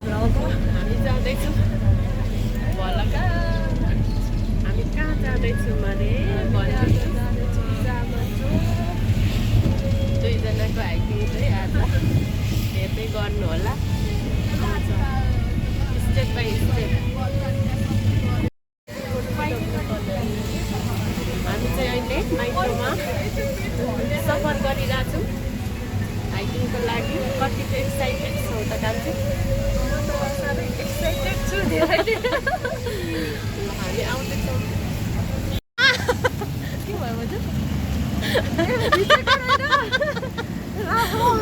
हामी जाँदैछौँ बलका हामी कहाँ जाँदैछौँ अरे दुईजनाको हाइकिङ चाहिँ आज हेर्दै गर्नु होला स्टेप बाई स्टेप हामी चाहिँ अहिले माइक्रोमा सफर गरिरहेछौँ हाइकिङको लागि कति चाहिँ एक्साइटेड छौँ त कान्छी एक्साइटेड छु धेरै हामी आउँदैछौँ के भयो बोजू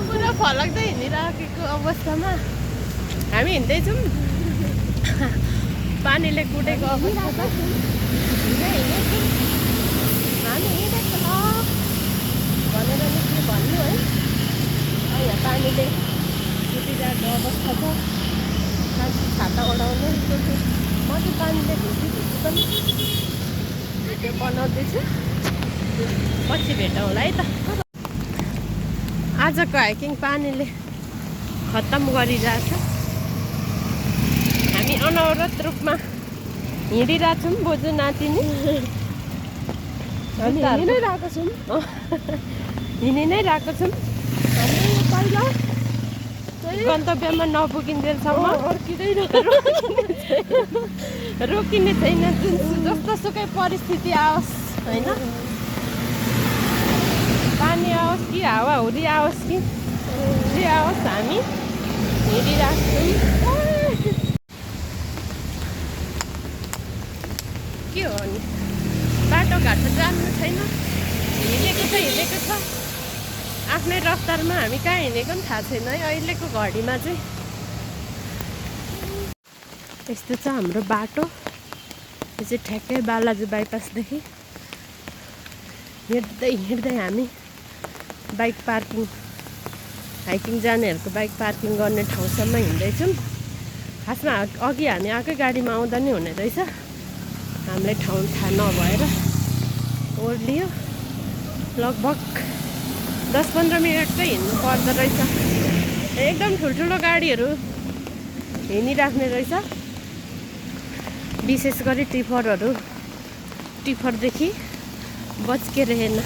पुरा फलक्दै हिँडिराखेको अवस्थामा हामी हिँड्दैछौँ पानीले कुटेको अवस्था छ हामी हिँडेको ल भनेर नि के भन्नु है यहाँ पानीले कुटिरहेको अवस्था छ छाता ओढाउने म चाहिँ पानीले भिजी पनि भिडियो बनाउँदैछु पछि भेटौँ होला है त आजको हाइकिङ पानीले खत्तम गरिरहेछ हामी अनवरत रूपमा हिँडिरहेछौँ बोजू नातिनी हामी हिँडि नै रहेको छौँ हिँडि नै रहेको छौँ हामी पहिला गन्तव्यमा नपुगिन्जेलसम्म रोकिने छैन जस्तो सुकै परिस्थिति आओस् होइन पानी आओस् कि हावाहुरी आओस् कि जे आओस् हामी हिँडिराख्छौँ के हो नि बाटोघाटो जान्नु छैन हिँडेको त हिँडेको छ आफ्नै रफ्तारमा हामी कहाँ हिँडेको पनि थाहा छैन है अहिलेको घडीमा चाहिँ यस्तो छ हाम्रो बाटो यो चाहिँ ठ्याक्कै बालाजु बाइपासदेखि हिँड्दै हिँड्दै हामी बाइक पार्किङ हाइकिङ जानेहरूको बाइक पार्किङ गर्ने ठाउँसम्म हिँड्दैछौँ खासमा अघि हामी आएकै गाडीमा आउँदा नै हुने रहेछ हामीलाई ठाउँ थाहा नभएर ओर्लियो लगभग 10-15 मिनट चाहिँ हिँड्नु पर्दो रहेछ एकदम ठुल्ठुलो गाडीहरू हिँडिराख्ने रहेछ विशेष गरी टिफरदेखि बच्के रहेन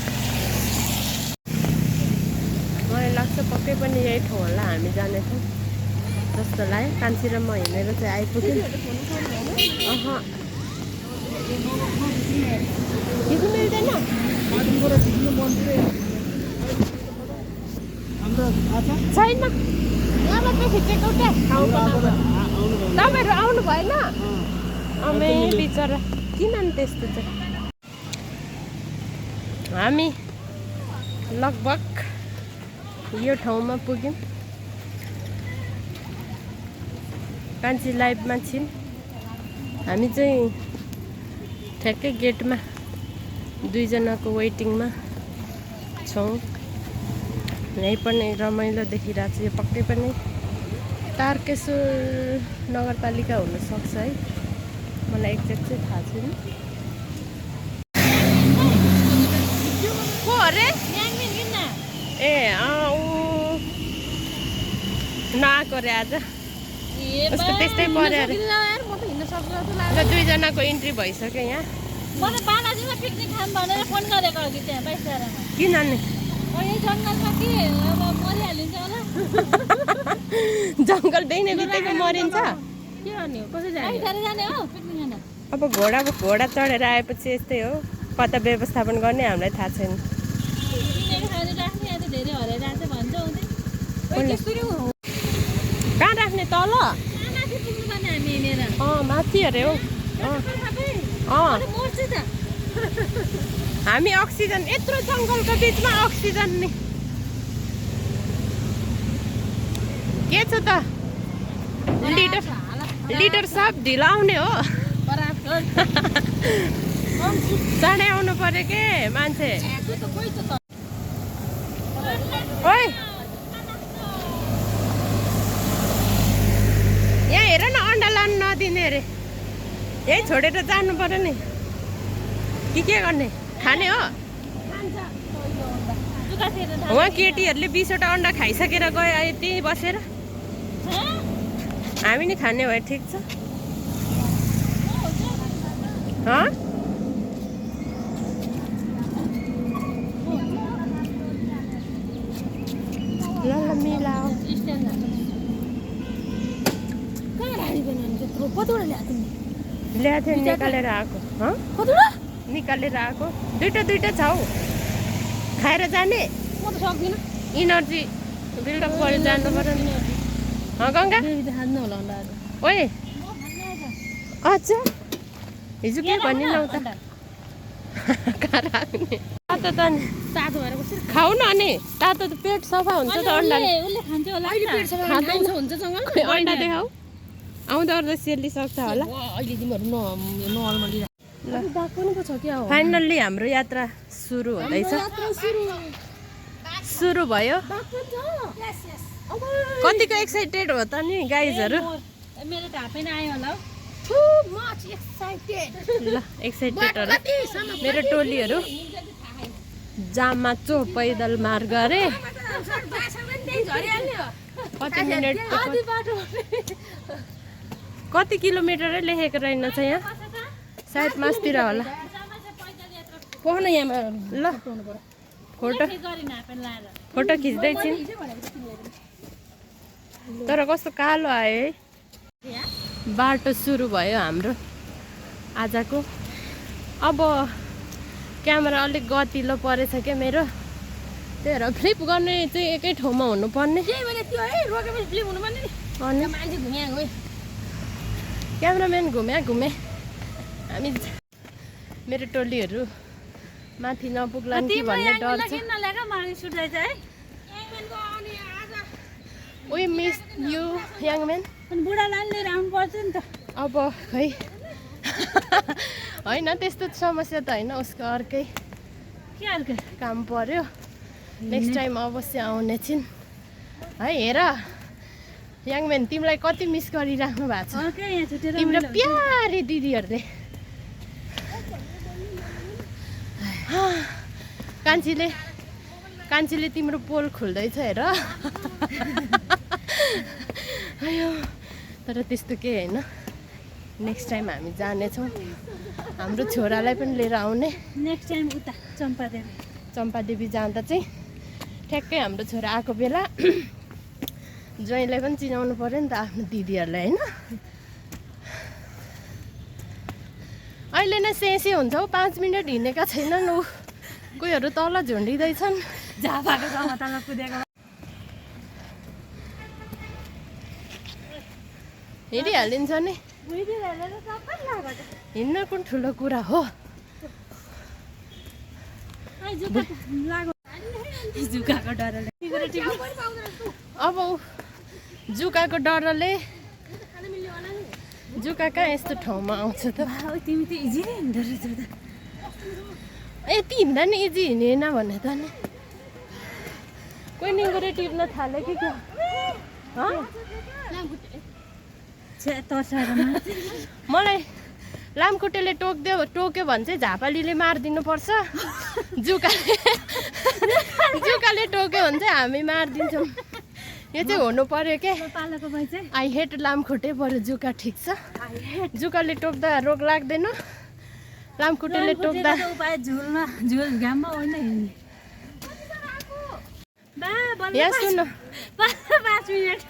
मलाई लाग्छ पक्कै पनि यही ठाउँ होला हामी जानेछौँ जस्तो लाग्यो कान्छी र म हिँडेर चाहिँ आइपुग्यौँ खिच्नु मिल्दैन छैन यहाँबाट खिचेको क्या तपाईँहरू आउनु भएन अमे बिचरा किन नि त्यस्तो चाहिँ हामी लगभग यो ठाउँमा पुग्यौँ कान्छी लाइभमा छौँ हामी चाहिँ ठ्याक्कै गेटमा दुईजनाको वेटिङमा छौँ यहीँ पनि रमाइलो देखिरहेको छ यो पक्कै पनि तारकेश्वर नगरपालिका हुनसक्छ है मलाई एक्ज्याक्ट चाहिँ थाहा छैन को अरे ए ऊ नआएको अरे आज उसको त्यस्तै पऱ्यो अरे दुईजनाको इन्ट्री भइसक्यो यहाँ किन नि जङ्गल देख्ने बित्तिकै मरिन्छ अब घोडा चढेर आएपछि यस्तै हो कता व्यवस्थापन गर्ने हामीलाई थाहा छैन कहाँ राख्ने तल माथि अरे हो हामी अक्सिजन यत्रो जङ्गलको बिचमा अक्सिजन नि के छ त लिडर सब ढिलो आउने हो चाँडै आउनु पर्यो के मान्छे ओइ यहाँ हेर न अन्डा लानु नदिने अरे यही छोडेर जानु पर्यो नि के गर्ने खाने हो वहाँ केटीहरूले 20वटा अन्डा खाइसकेर गयो अहिले त्यहीँ बसेर हामी नि खाने भए ठिक छ ल मिलाऊ ल्याएको थियो निकालेर आएको निकालेर आएको दुईटा छ हौ खाएर जाने इनर्जी बिल्डअप गरेर जानु पर्यो नि गङ्गा ओए अच्छा हिजो के भन्ने न उता तातो त नि खाऊ न अनि तातो त पेट सफा हुन्छ त अन्डा अन्डा देखाऊ आउँदा ओर्दा सेलिसक्छ होला फाइनल्ली हाम्रो यात्रा सुरु हुँदैछ सुरु भयो कतिको एक्साइटेड हो त नि गाइजहरू ल एक्साइटेडहरू मेरो टोलीहरू जामाचो पैदल मार्ग अरे कति मिनट कति किलोमिटरै लेखेको रहेनछ यहाँ सायद मासतिर होला ल फोटो खिच्दैछन् तर कस्तो कालो आयो है बाटो सुरु भयो हाम्रो आजको अब क्यामेरा अलिक गतिलो परेछ क्या मेरो त्यही भएर फ्लिप गर्ने चाहिँ एकै ठाउँमा हुनुपर्ने क्यामेराम्यान घुमे हामी मेरो टोलीहरू माथि नपुग्ला कि भन्ने डर छ we miss you young man बुढालाई लिएर आउनुपर्छ नि त अब खै होइन त्यस्तो समस्या त होइन उसको अर्कै काम पर्यो नेक्स्ट टाइम अवश्य आउने छिन् है हेर यङ म्यान तिमीलाई कति मिस गरिराख्नु भएको छ तिम्रो प्यारी दिदीहरूले कान्छीले तिम्रो पोल खुल्दैछ हेर आयो तर त्यस्तो केही होइन नेक्स्ट टाइम हामी जानेछौँ हाम्रो छोरालाई पनि लिएर आउने नेक्स्ट टाइम उता चम्पादेवी जाँदा चाहिँ ठ्याक्कै हाम्रो छोरा आएको बेला ज्वाइँलाई पनि चिनाउनु पर्यो नि त आफ्नो दिदीहरूलाई होइन अहिले नै सेसे हुन्छ हौ 5 मिनट हिँडेका छैनन् ऊ कोहीहरू तल झुन्डिँदैछन् हिँडिहालिन्छ नि हिँड्न कुन ठुलो कुरा हो अब जुकाको डरले जुका कहाँ यस्तो ठाउँमा आउँछ त तिमी त इजी नै हिँड्दो रहेछ त यति हिँड्दा नि इजी हिँडेन भने त नि कोही निगुरे टिप्न थाल्यो कि क्या मलाई लामखुट्टेले टोक्यो भने चाहिँ झापालीले मारिदिनु पर्छ जुकाले टोक्यो भने चाहिँ हामी मारिदिन्छौँ यो चाहिँ हुनु पर्यो क्या आई हेट लामखुट्टे बरु जुका ठिक छ जुकाले टोक्दा रोग लाग्दैन लामखुट्टेले टोक्दा यहाँ सुन 5 मिनट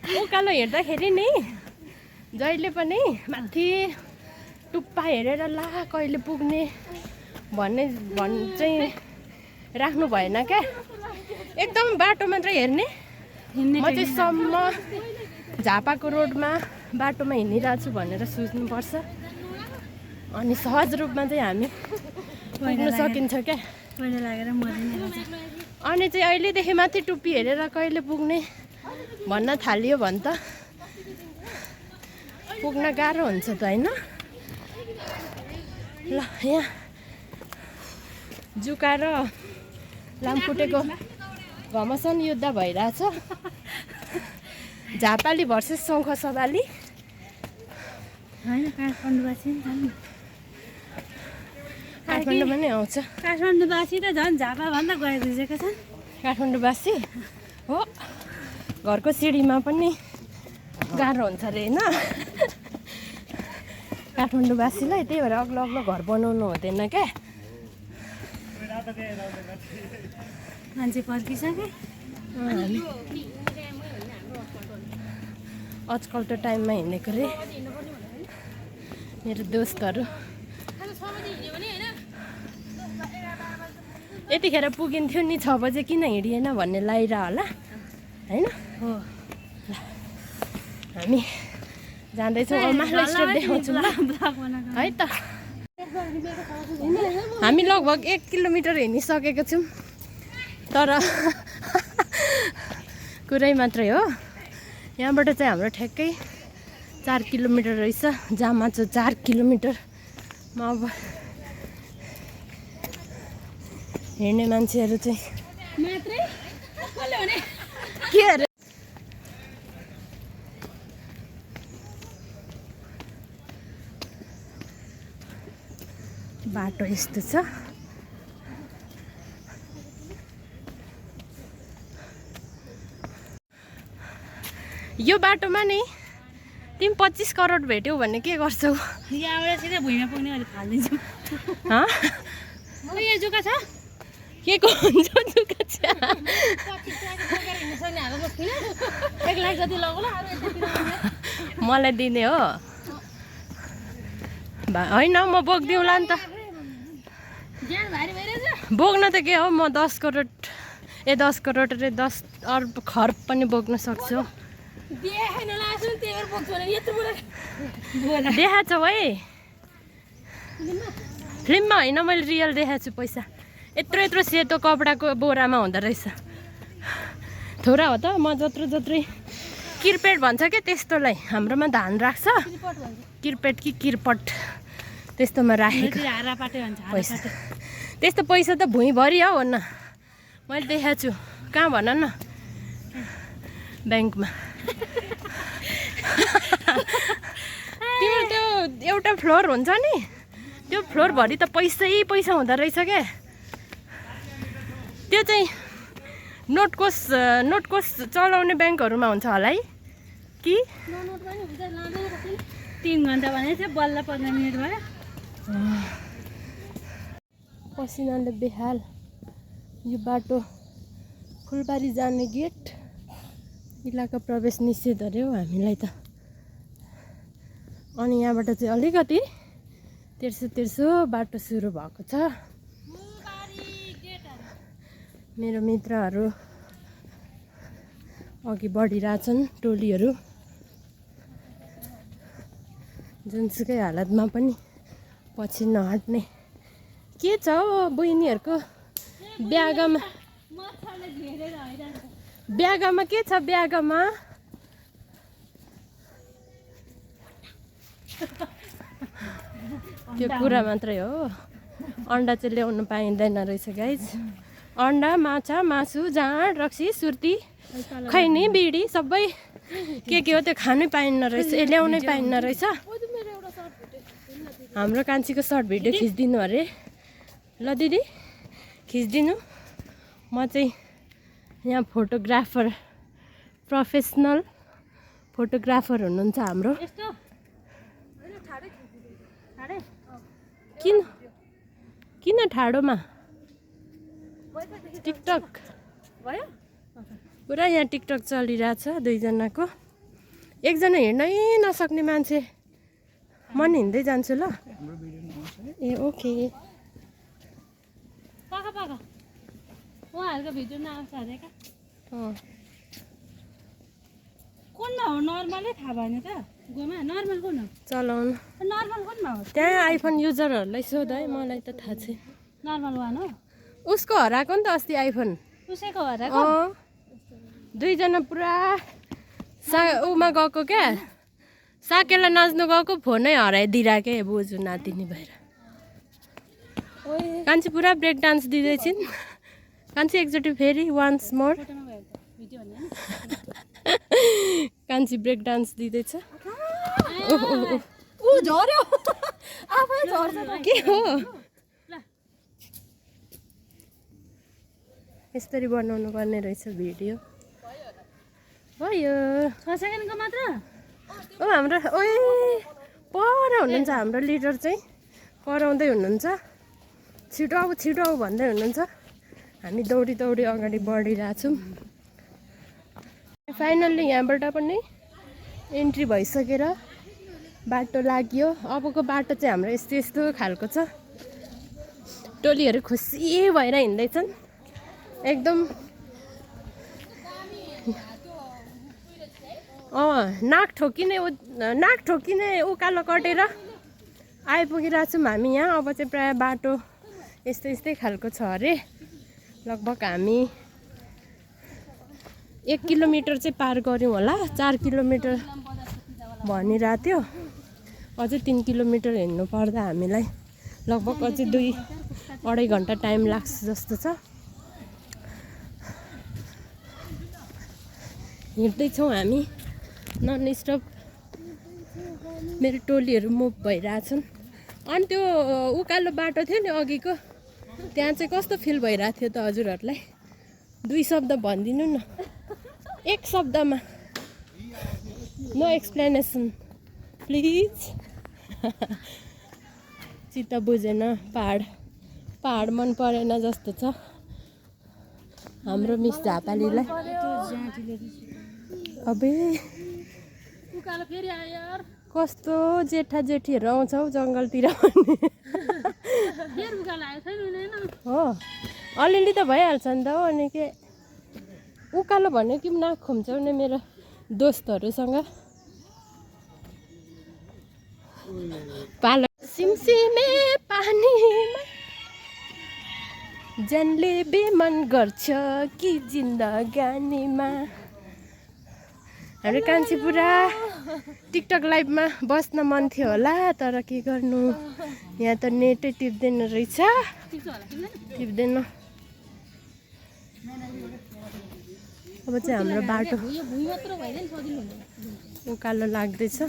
उकालो हिँड्दाखेरि नि जहिले पनि माथि टुप्पा हेरेर ला कहिले पुग्ने चाहिँ राख्नु भएन क्या एकदम बाटो मात्र हेर्ने म चाहिँ सम्म झापाको रोडमा बाटोमा हिँडिरहेको छु भनेर सोच्नुपर्छ अनि सहज रूपमा चाहिँ हामी पुग्न सकिन्छ क्या अनि चाहिँ अहिलेदेखि माथि टुप्पी हेरेर कहिले पुग्ने भन्न थालियो भने त पुग्न गाह्रो हुन्छ त होइन ल यहाँ जुका र लामखुट्टेको घमासान युद्ध भइरहेछ झापाली भर्सेस शङ्ख सवाली काठमाडौँमा नै आउँछ काठमाडौँवासी त झन् झापाभन्दा गइसकेका छन् काठमाडौँवासी हो घरको सिँढीमा पनि गाह्रो हुन्छ अरे होइन काठमाडौँवासीलाई त्यही भएर अग्लो अग्लो घर बनाउनु हुँदैन क्या मान्छे पर्खिसके आजकल त टाइममा हिँडेको रे मेरो दोस्तहरू यतिखेर पुगिन्थ्यो नि 6 बजे किन हिँडिएन भन्ने लागिरह होला होइन हो हामी जाँदैछौँ माथि स्टोर देखाउँछौँ ल है त हामी लगभग 1 किलोमिटर हिँडिसकेको छौँ तर कुरै मात्रै हो यहाँबाट चाहिँ हाम्रो ठ्याक्कै 4 किलोमिटर रहेछ जामा चाहिँ 4 किलोमिटरमा अब हिँड्ने मान्छेहरू चाहिँ मात्रै कसले भने के अरे बाटो यस्तो छ यो बाटोमा नि तिमी 25 करोड भेट्यौ भने के गर्छौ यहाँबाट सिधै भुइँमा पुग्ने अहिले फालिदिन्छु हँ हो यो जुका छ के को हुन्छ जुका छ 1 लाख जति लगौला अरू यतातिर मलाई दिने हो होइन म बोक्दिउँला नि त ज्यान भारी भइरहेछ बोक्न त के हो म 10 करोड रे 10 अर्ब खर्ब पनि बोक्न सक्छु देखाइन लाग्छ नि त्यही भएर बोक्छु भने यत्रो बोला देखाएको छौ है फिल्ममा होइन मैले रियल देखाएको छु पैसा यत्रो सेतो कपडाको बोरामा हुँदो रहेछ थोरा हो त म जत्रै किर्पेट भन्छ क्या त्यस्तोलाई हाम्रोमा धान राख्छ किर्पेट कि किर्पट त्यस्तोमा राखेको हारापाटे भन्छ पैसा त्यस्तो पैसा त भुइँभरि हो न मैले देखाएको छु कहाँ भन न ब्याङ्कमा तिम्रो त्यो एउटा फ्लोर हुन्छ नि त्यो फ्लोरभरि त पैसा हुँदो रहेछ क्या त्यो चाहिँ नोटकोस चलाउने ब्याङ्कहरूमा हुन्छ होला है कि 3 घन्टा भने चाहिँ बल्ल 15 मिनट भयो पसिनाले बेहाल यो बाटो फुलबारी जाने गेट इलाका प्रवेश निषेध अरे हो हामीलाई त अनि यहाँबाट चाहिँ अलिकति तेर्सो बाटो सुरु भएको छ मेरो मित्रहरू अघि बढिरहेछन् टोलीहरू जुनसुकै हालतमा पनि पछि नहट्ने के छ हौ बहिनीहरूको ब्यागमा के छ ब्यागमा त्यो कुरा मात्रै हो अन्डा चाहिँ ल्याउनु पाइँदैन रहेछ गाइज अन्डा माछा मासु जाँड रक्सी सुर्ती खैनी बिडी सबै के हो त्यो खानै पाइन्न रहेछ ल्याउनै पाइन्न रहेछ हाम्रो कान्छीको सर्ट भिडियो खिचिदिनु अरे ल दिदी खिचिदिनु म चाहिँ यहाँ फोटोग्राफर प्रोफेसनल फोटोग्राफर हुनुहुन्छ हाम्रो किन ठाडोमा टिकटक भयो पुरा यहाँ टिकटक चलिरहेछ दुईजनाको एकजना हिँड्नै नसक्ने मान्छे म नि हिँड्दै जान्छु ल ए ओके उहाँहरूको भिडियो नआउँछ अरे क्या अँ कुनमा हो नर्मलै थाहा भएन त गोमा नर्मल कुन हो चलाउनु नर्मल कुनमा हो त्यहाँ आइफोन युजरहरूलाई सोध है मलाई त थाहा छैन नर्मल वान हो उसको हराएको नि त अस्ति आइफोन उसैको हो र अँ दुईजना पुरा उमा गएको क्या साकेला नाच्नु गएको फोनै हराइदिरहेको क्या बोजू नातिनी भएर कान्छी पुरा ब्रेक डान्स दिँदैछिन् कान्छी एकचोटि फेरि वान्स मोर कान्छी ब्रेक डान्स दिँदैछ झर्यो आफै झर्छ के हो यसरी बनाउनु पर्ने रहेछ भिडियो भयो 6 सेकेन्डको मात्र हाम्रो ओए पर हुनुहुन्छ हाम्रो लिडर चाहिँ कराउँदै हुनुहुन्छ छिटो आऊ भन्दै हुनुहुन्छ हामी दौडी दौडी अगाडि बढिरहेछौँ फाइनल्ली यहाँबाट पनि एन्ट्री भइसकेर बाटो लाग्यो अबको बाटो चाहिँ हाम्रो यस्तो यस्तो खालको छ टोलीहरू खुसी भएर हिँड्दैछन् एकदम नाक ठोकिने उकालो कटेर आइपुगिरहेको छौँ हामी यहाँ अब चाहिँ प्रायः बाटो यस्तै खालको छ अरे लगभग हामी 1 किलोमिटर चाहिँ पार गऱ्यौँ होला 4 किलोमिटर भनिरहेको थियो अझै 3 किलोमिटर हिँड्नु पर्दा हामीलाई लगभग अझै 2-2.5 घन्टा टाइम लाग्छ जस्तो छ हिँड्दैछौँ हामी नन स्टप मेरो टोलीहरू मुभ भइरहेछन् अनि त्यो उकालो बाटो थियो नि अघिको त्यहाँ चाहिँ कस्तो फिल भइरहेको थियो त हजुरहरूलाई 2 शब्द भनिदिनु न 1 शब्दमा नो एक्सप्लेनेसन प्लिज चित्त बुझेन पहाड मन परेन जस्तो छ हाम्रो मिस झापालीलाई अबे उकालो फेरि आयो यार कस्तो जेठा जेठीहरू आउँछ हौ जङ्गलतिर पनि फेरि उकालो आयो छैन हो अलिअलि त भइहाल्छ नि त हो अनि के उकालो भन्यो कि नाक खुम्च्याउने मेरो दोस्तहरूसँग पालो सिमसिमे पानीमा जनले बेमन गर्छ कि जिन्दगानीमा हाम्रो कान्छी पुरा टिकटक लाइभमा बस्न मन थियो होला तर के गर्नु यहाँ त नेटै टिप्दैन रहेछ टिप्दैन अब चाहिँ हाम्रो बाटो उकालो लाग्दैछ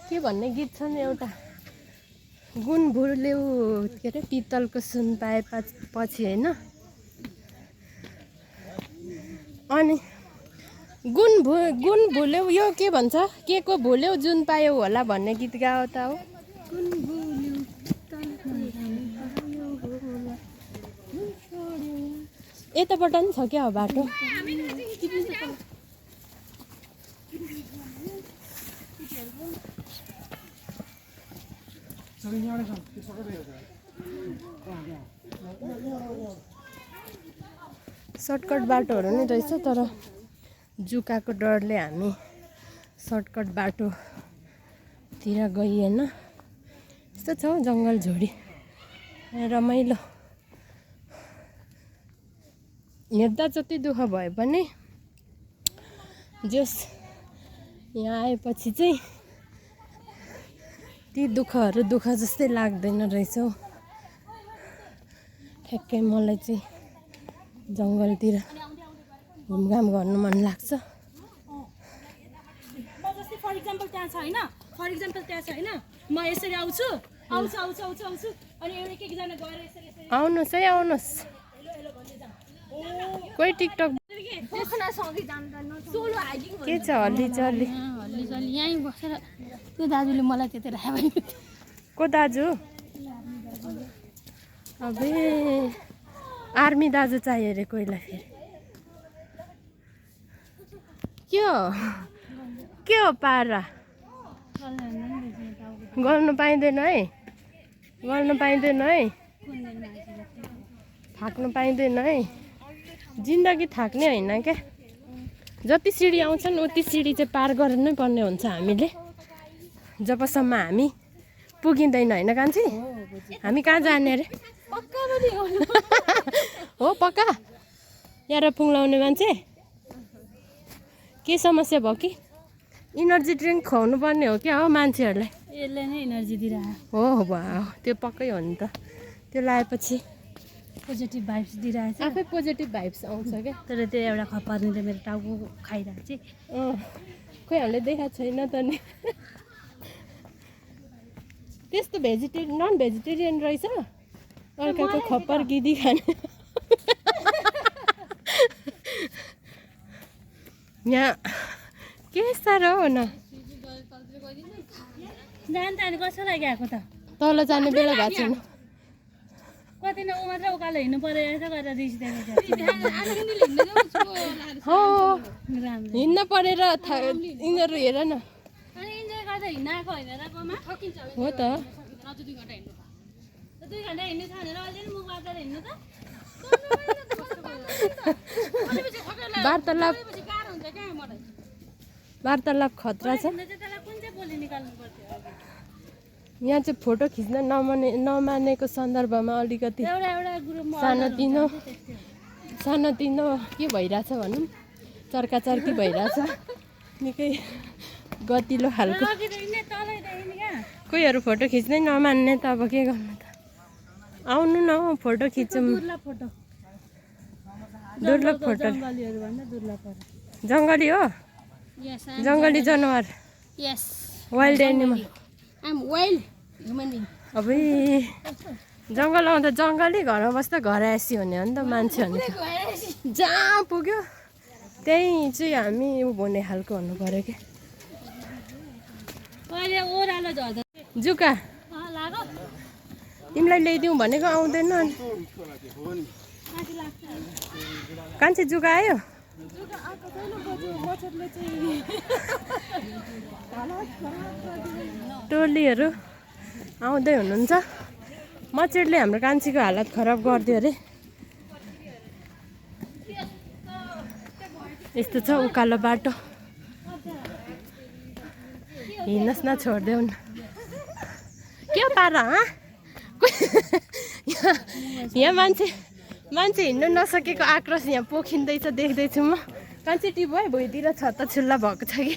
के भन्ने गीत छ नि एउटा गुण भुल्यौ के अरे पित्तलको सुन पाए पछि होइन अनि गुण भुल्यौ यो के भन्छ के को भुल्यौ जुन पायौ होला भन्ने गीत गाओ त हो यताबाट पनि छ क्या बाटो सर्टकट बाटोहरू नै रहेछ तर जुकाको डरले हामी सर्टकट बाटोतिर गइएन यस्तो छ जङ्गल झोडी रमाइलो हेर्दा जति दुःख भए पनि जस यहाँ आएपछि चाहिँ ती दुःखहरू दुःख जस्तै लाग्दैन रहेछ हौ ठ्याक्कै मलाई चाहिँ जङ्गलतिर घुमघाम गर्नु मन लाग्छ फर इक्जाम्पल त्यहाँ छ होइन म यसरी आउँछु अनि एउटा एकजना गएर यसरी आउनुहोस् है आउनुहोस् कोही टिकटक के छ हल्ली चल्ली यहीँ बसेर त्यो दाजुले मलाई त्यति राख्यो को दाजु अबे आर्मी दाजु चाहियो अरे कोहीलाई फेरि के हो पारा गर्नु पाइँदैन है थाक्नु पाइँदैन है जिन्दगी थाक्ने होइन क्या जति सिडी आउँछन् उति सिडी चाहिँ पार गर्नै पर्ने हुन्छ हामीले जबसम्म हामी पुगिँदैन होइन कान्छी हामी कहाँ जाने अरे हो पक्का यहाँ पुङ्लाउने मान्छे के समस्या भयो कि इनर्जी ड्रिङ्क खुवाउनु पर्ने हो क्या हो मान्छेहरूलाई यसले नै इनर्जी दिइरहेको हो भयो त्यो पक्कै हो नि त त्यो लगाएपछि पोजिटिभ भाइब्स दिइरहेको छ आफै पोजिटिभ भाइब्स आउँछ क्या तर त्यो एउटा खपार्नेले मेरो टाउको खाइरहेको चाहिँ खोइ हामीले देखाएको छैन त नि त्यस्तो नन भेजिटेरियन रहेछ अर्काको खप्पर गिदी खाने यहाँ के साह्रो हो न जान त अनि कसो लागि आएको त तल जाने बेला भएको छैन कति न ऊ मात्र उकालो हिँड्नु पर्यो यसो गरेर रिस देखेको हो राम्रो हिँड्न परेर यिनीहरू हेर न अनि इन्जोय गर्दा हिँड्न आएको होइन र गोमा थकिन्छ हो त अझ 2 घन्टा हिँड्नु 2 घन्टा हिँड्नु छ भनेर अलि मुख बाँधेर हिँड्नु त वार्तालाप गाह्रो हुन्छ क्या मलाई वार्तालाप खतरा छ त्यसलाई कुन चाहिँ बोली निकाल्नु पर्थ्यो यहाँ चाहिँ फोटो खिच्न नमानेको सन्दर्भमा अलिकति एउटा एउटा ग्रुपमा सानोतिनो के भइरहेछ भनौँ चर्काचर्की भइरहेछ निकै गतिलो खालको कोहीहरू फोटो खिच्नै नमान्ने त अब के गर्नु त आउनु न हौ फोटो खिचौँ दुर्लभ फोटो जङ्गली हो जङ्गली जनावर यस wild animal I am wild human being अबै जङ्गल आउँदा जङ्गली घरमा बस्दा घर आएसी हुने हो नि त मान्छे भने त जहाँ पुग्यो त्यहीँ चाहिँ हामी हुने खालको हुनु पऱ्यो कि अहिले ओह्रालो झर्दा जुका लाग्यो तिमीलाई ल्याइदिउँ भनेको आउँदैन अनि माथि लाग्छ कान्छी जुका आयो टोलीहरू आउँदै हुनुहुन्छ मचेडले हाम्रो कान्छीको हालत खराब गरिदियो अरे यस्तो छ उकालो बाटो हिँड्नुहोस् न छोडिदेऊ न के पार यहाँ मान्छे हिँड्नु नसकेको आक्रोश यहाँ पोखिँदैछ देख्दैछु म कान्छी टिप है भुइँतिर छत्ता छुल्ला भएको छ कि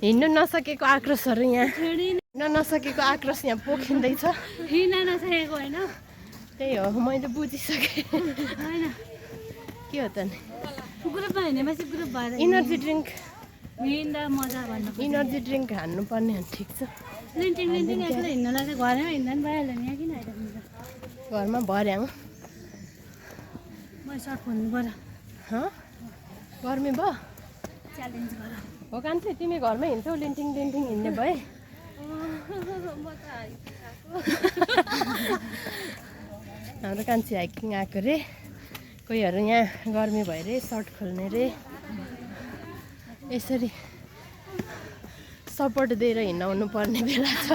हिँड्नु नसकेको आक्रोशहरू यहाँ हिँड्न नसकेको आक्रोश यहाँ पोखिँदैछ हिँड्न नसकेको होइन त्यही हो मैले बुझिसकेँ होइन के हो त नि ग्रुपमा हिँडेपछि ग्रुप भएर इनर्जी ड्रिङ्क हिँड्दा मजा भन्नु इनर्जी ड्रिङ्क हान्नुपर्ने हो ठिक छ लिन्टिङ एक्लै हिँड्नलाई चाहिँ घरैमा हिँड्दा पनि भइहाल्यो नि यहाँ किन आइरहेको घरमा भर्याङ म सर्ट खोल्नु पऱ्यो गर्मी भयो च्यालेन्ज गर हो कान्छी तिमी घरमै हिँड्छौ लिन्टिङ हिँड्ने भए हाम्रो कान्छी हाइकिङ आएको रे कोहीहरू यहाँ गर्मी भयो रे सर्ट खोल्ने रे यसरी सपोर्ट दिएर हिँडाउनु पर्ने बेला छ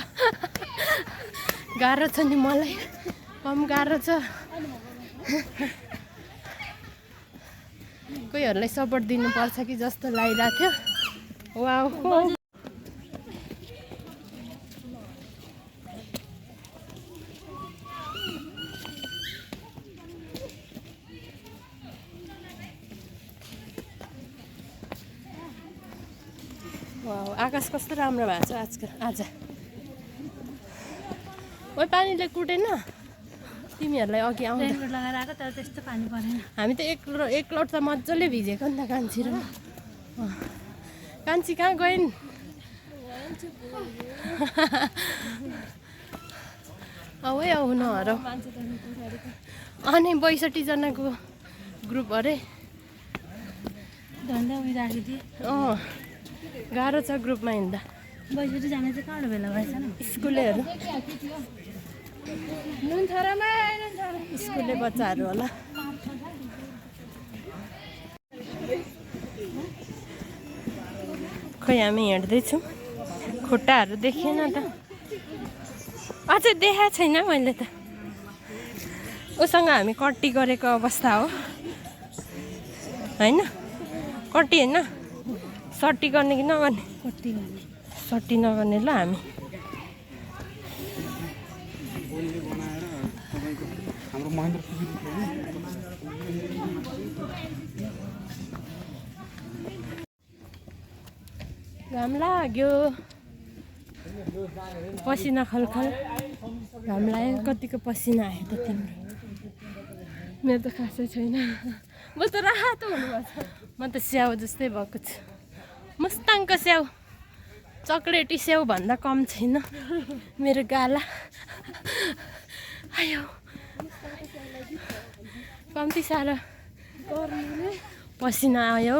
गाह्रो छ नि मलाई कम गाह्रो छ कोहीहरूलाई सपोर्ट दिनुपर्छ कि जस्तो लागिरहेको थियो वाउ आकाश कस्तो राम्रो भएको छ आजकल आज ओ पानीले कुटेन तिमीहरूलाई अघि आउँदा रेनकोट लगाएर आएको तर त्यस्तो पानी परेन हामी त एक लोट त मजाले भिजेको नि त कान्छी र कान्छी कहाँ गइन् आऊ है आऊ नहर अनि 62 जनाको ग्रुप अरे धन्दा उयो राखिदिएँ गाह्रो छ ग्रुपमा हिँड्दा 62 जना चाहिँ कहाँबाट भेला भएछ न स्कुलेहरू स्कुले बच्चाहरू होला खै हामी हिँड्दैछौँ खुट्टाहरू देखिएन त अझै देखाएको छैन मैले त उसँग हामी कट्टी गरेको अवस्था हो होइन कट्टी होइन सट्टी गर्ने कि नगर्ने कट्टी गर्ने सट्टी नगर्ने ल हामी घाम लाग्यो पसिना खलखल घाम लाग्यो कतिको पसिना आयो त तिम्रो मेरो त खासै छैन म त रातो हुनुभएको छ म त स्याउ जस्तै भएको छु मस्ताङको स्याउ चक्लेटी स्याउ भन्दा कम छैन मेरो गाला आयो कम्ती साह्रो पसिना आयो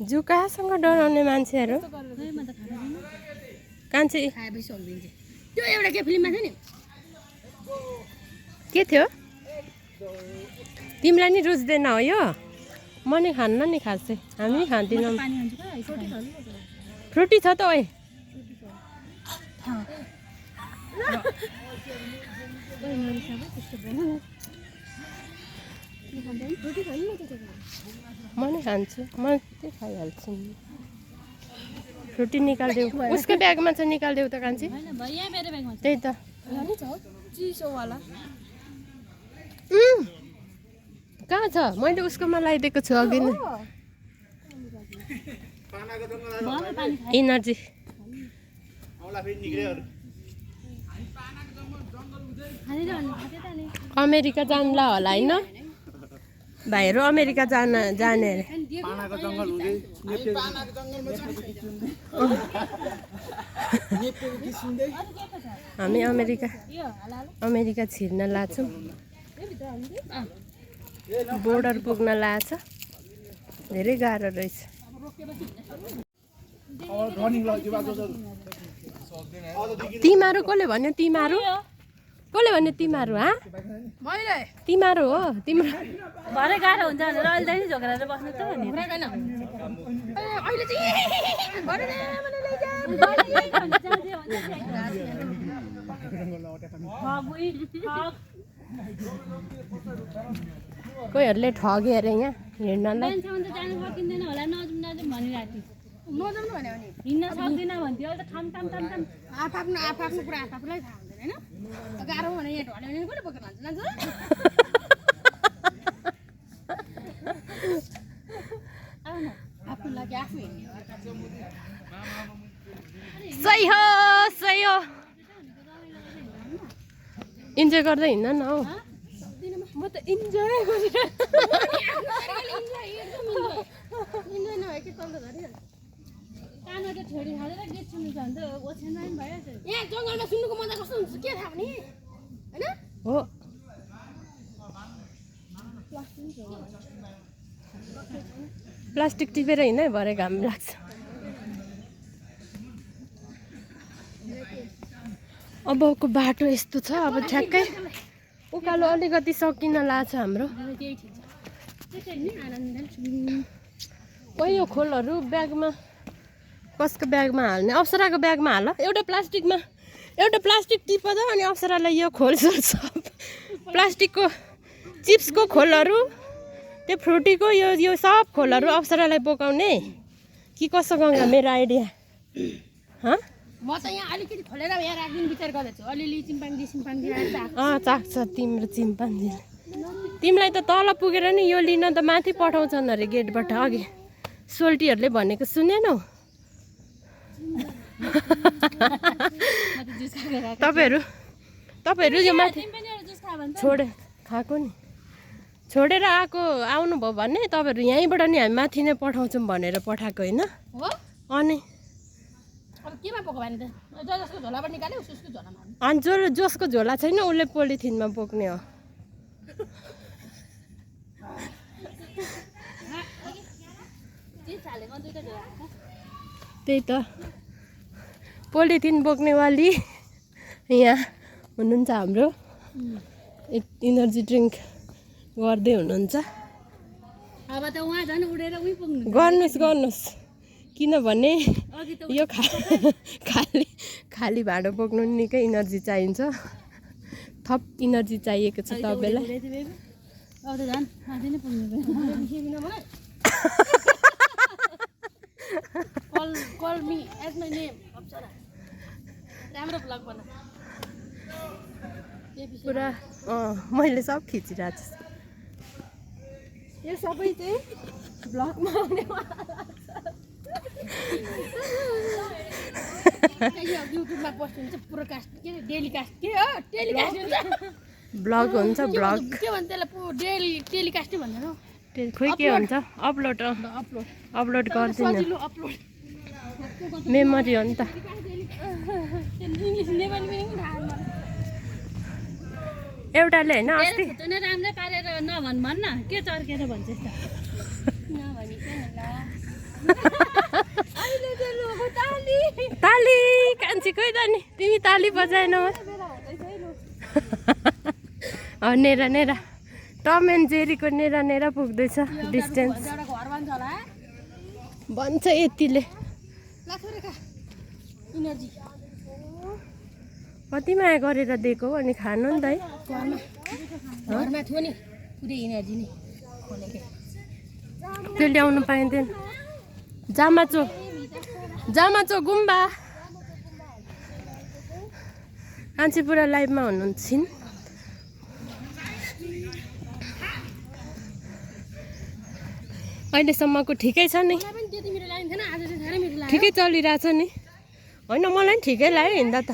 जू कहाँसँग डराउने मान्छेहरू कान्छी त्यो एउटा के फिल्ममा थियो नि के थियो तिमीलाई नि रुच्दैन हो यो म नि खान्न नि खासै हामी खाँदैनौँ पानी खान्छु का फ्रुटी छ त ओए म नि खान्छु म त्यही खाइहाल्छु नि फ्रुटी निकालिदेऊ उसको ब्यागमा चाहिँ निकालिदेऊ त कान्छी भैया मेरो ब्यागमा त्यही त चिसोवाला कहाँ छ मैले उसकोमा लगाइदिएको छु अघि नै इनर्जी अमेरिका जान्ला होला होइन भाइहरू अमेरिका जाने अरे हामी अमेरिका छिर्न लाग्छौँ बोर्डर पुग्न लाग्छ धेरै गाह्रो रहेछ तिमीहरू कसले भन्यो तिमीहरू कसले भन्यो तिमीहरू मैले तिमीहरू हो तिम्रो भरे गाह्रो हुन्छ भनेर अहिले दाइ झोक्राएर बस्नु त भने अहिले कोहीहरूले ठग्यो अरे यहाँ हिँड्नलाई जानु सकिँदैन होला नजाउँ नजाउँ भनिरहेको थियो नजाउँ भन्यो भने हिँड्न सक्दिनँ भन्थ्यो अहिले त ठाम आफ्नो कुरा आफूलाई थाहा हुँदैन होइन गाह्रो भने यहाँ ढल्यो भने कसले बोकेर लान्छ लान्छ आफ्नो लागि आफू हिँड्ने सही हो इन्जोय गर्दै हिँड्न न हौ म त इन्जोय गरिरहेको कानमा त छोडी हालेर गीत सुन्नु छ भने त ओछ्यानमा पनि भइहाल्छ यहाँ जङ्गलमा सुन्नुको मजा कस्तो हुन्छ के थाहा भने होइन हो प्लास्टिक टिपेर हिँड्दै भरे घाम लाग्छ अबको बाटो यस्तो छ अब ठ्याक्कै उकालो अलिकति सकिन लाग्छ हाम्रो यो खोलहरू ब्यागमा कसको ब्यागमा हाल्ने अप्सराको ब्यागमा हाल एउटा प्लास्टिक टिप त अनि अप्सरालाई यो खोल सब प्लास्टिकको चिप्सको खोलहरू त्यो फ्रुटीको यो सब खोलहरू अप्सरालाई बोकाउने कि कसो गङ्गा मेरो आइडिया म त यहाँ अलिकति खोलेर यहाँ राख्दिनु विचार गर्दैछु अलिअलि चिम्पाङ्गी चाख्छ तिम्रो चिम्पाङ्गीले तिमीलाई त तल पुगेर नि यो लिन त माथि पठाउँछन् अरे गेटबाट अघि सोल्टीहरूले भनेको सुनेनौ तपाईँहरू यो माथि खाएको नि छोडेर आउनुभयो भने तपाईँहरू यहीँबाट नि हामी माथि नै पठाउँछौँ भनेर पठाएको होइन अनि केमा बोक्यो भने त जसको झोलाबाट निकाल्यो उसको झोलामा अनि जसको झोला छैन उसले पोलिथिनमा बोक्ने हो त्यही त पोलिथिन बोक्नेवाली यहाँ हुनुहुन्छ हाम्रो इनर्जी ड्रिङ्क गर्दै हुनुहुन्छ अब त उहाँ झन् उडेर उही पुग्नु गर्नुहोस् किनभने यो खाली भाँडो बोक्नु निकै इनर्जी चाहिन्छ थप इनर्जी चाहिएको छ तपाईँलाई अब त झन् माथि नै पुग्नु call me as my name Apsara राम्रो ब्लग बना पुरा मैले सब खिचिरहेको छु यो सबै चाहिँ ब्लगमा आउनेवाला युट्युबमा पोस्ट हुन्छ प्रोकास्ट के डेलिकास्ट के हो टेलिकास्ट हुन्छ ब्लग हुन्छ ब्लग के भन्छ त्यसलाई टेलिकास्ट भन्दैन खोइ के हुन्छ अपलोड गर्दिनँ मेमोरी हो नि त एउटाले होइन अस्ति राम्रै पारेर नभन् भन्न के चर्केर भन्छ यस्तो नभनी के ताली कान्छी खोइ त नि तिमी ताली बजाएनौ नेरा नेरा टम एन्ड जेरीको नेरा नेरा पुग्दैछ डिस्टेन्स भन्छ यतिले कति माया गरेर दिएको अनि खानु नि त है घरमा थियो नि पुरै इनर्जी नि त्यो ल्याउनु पाइँदैन जामाचो गुम्बा कान्छी पुरा लाइभमा हुनुहुन्छ अहिलेसम्मको ठिकै छ नि ठिकै चलिरहेछ नि होइन मलाई पनि ठिकै लाग्यो हिँड्दा त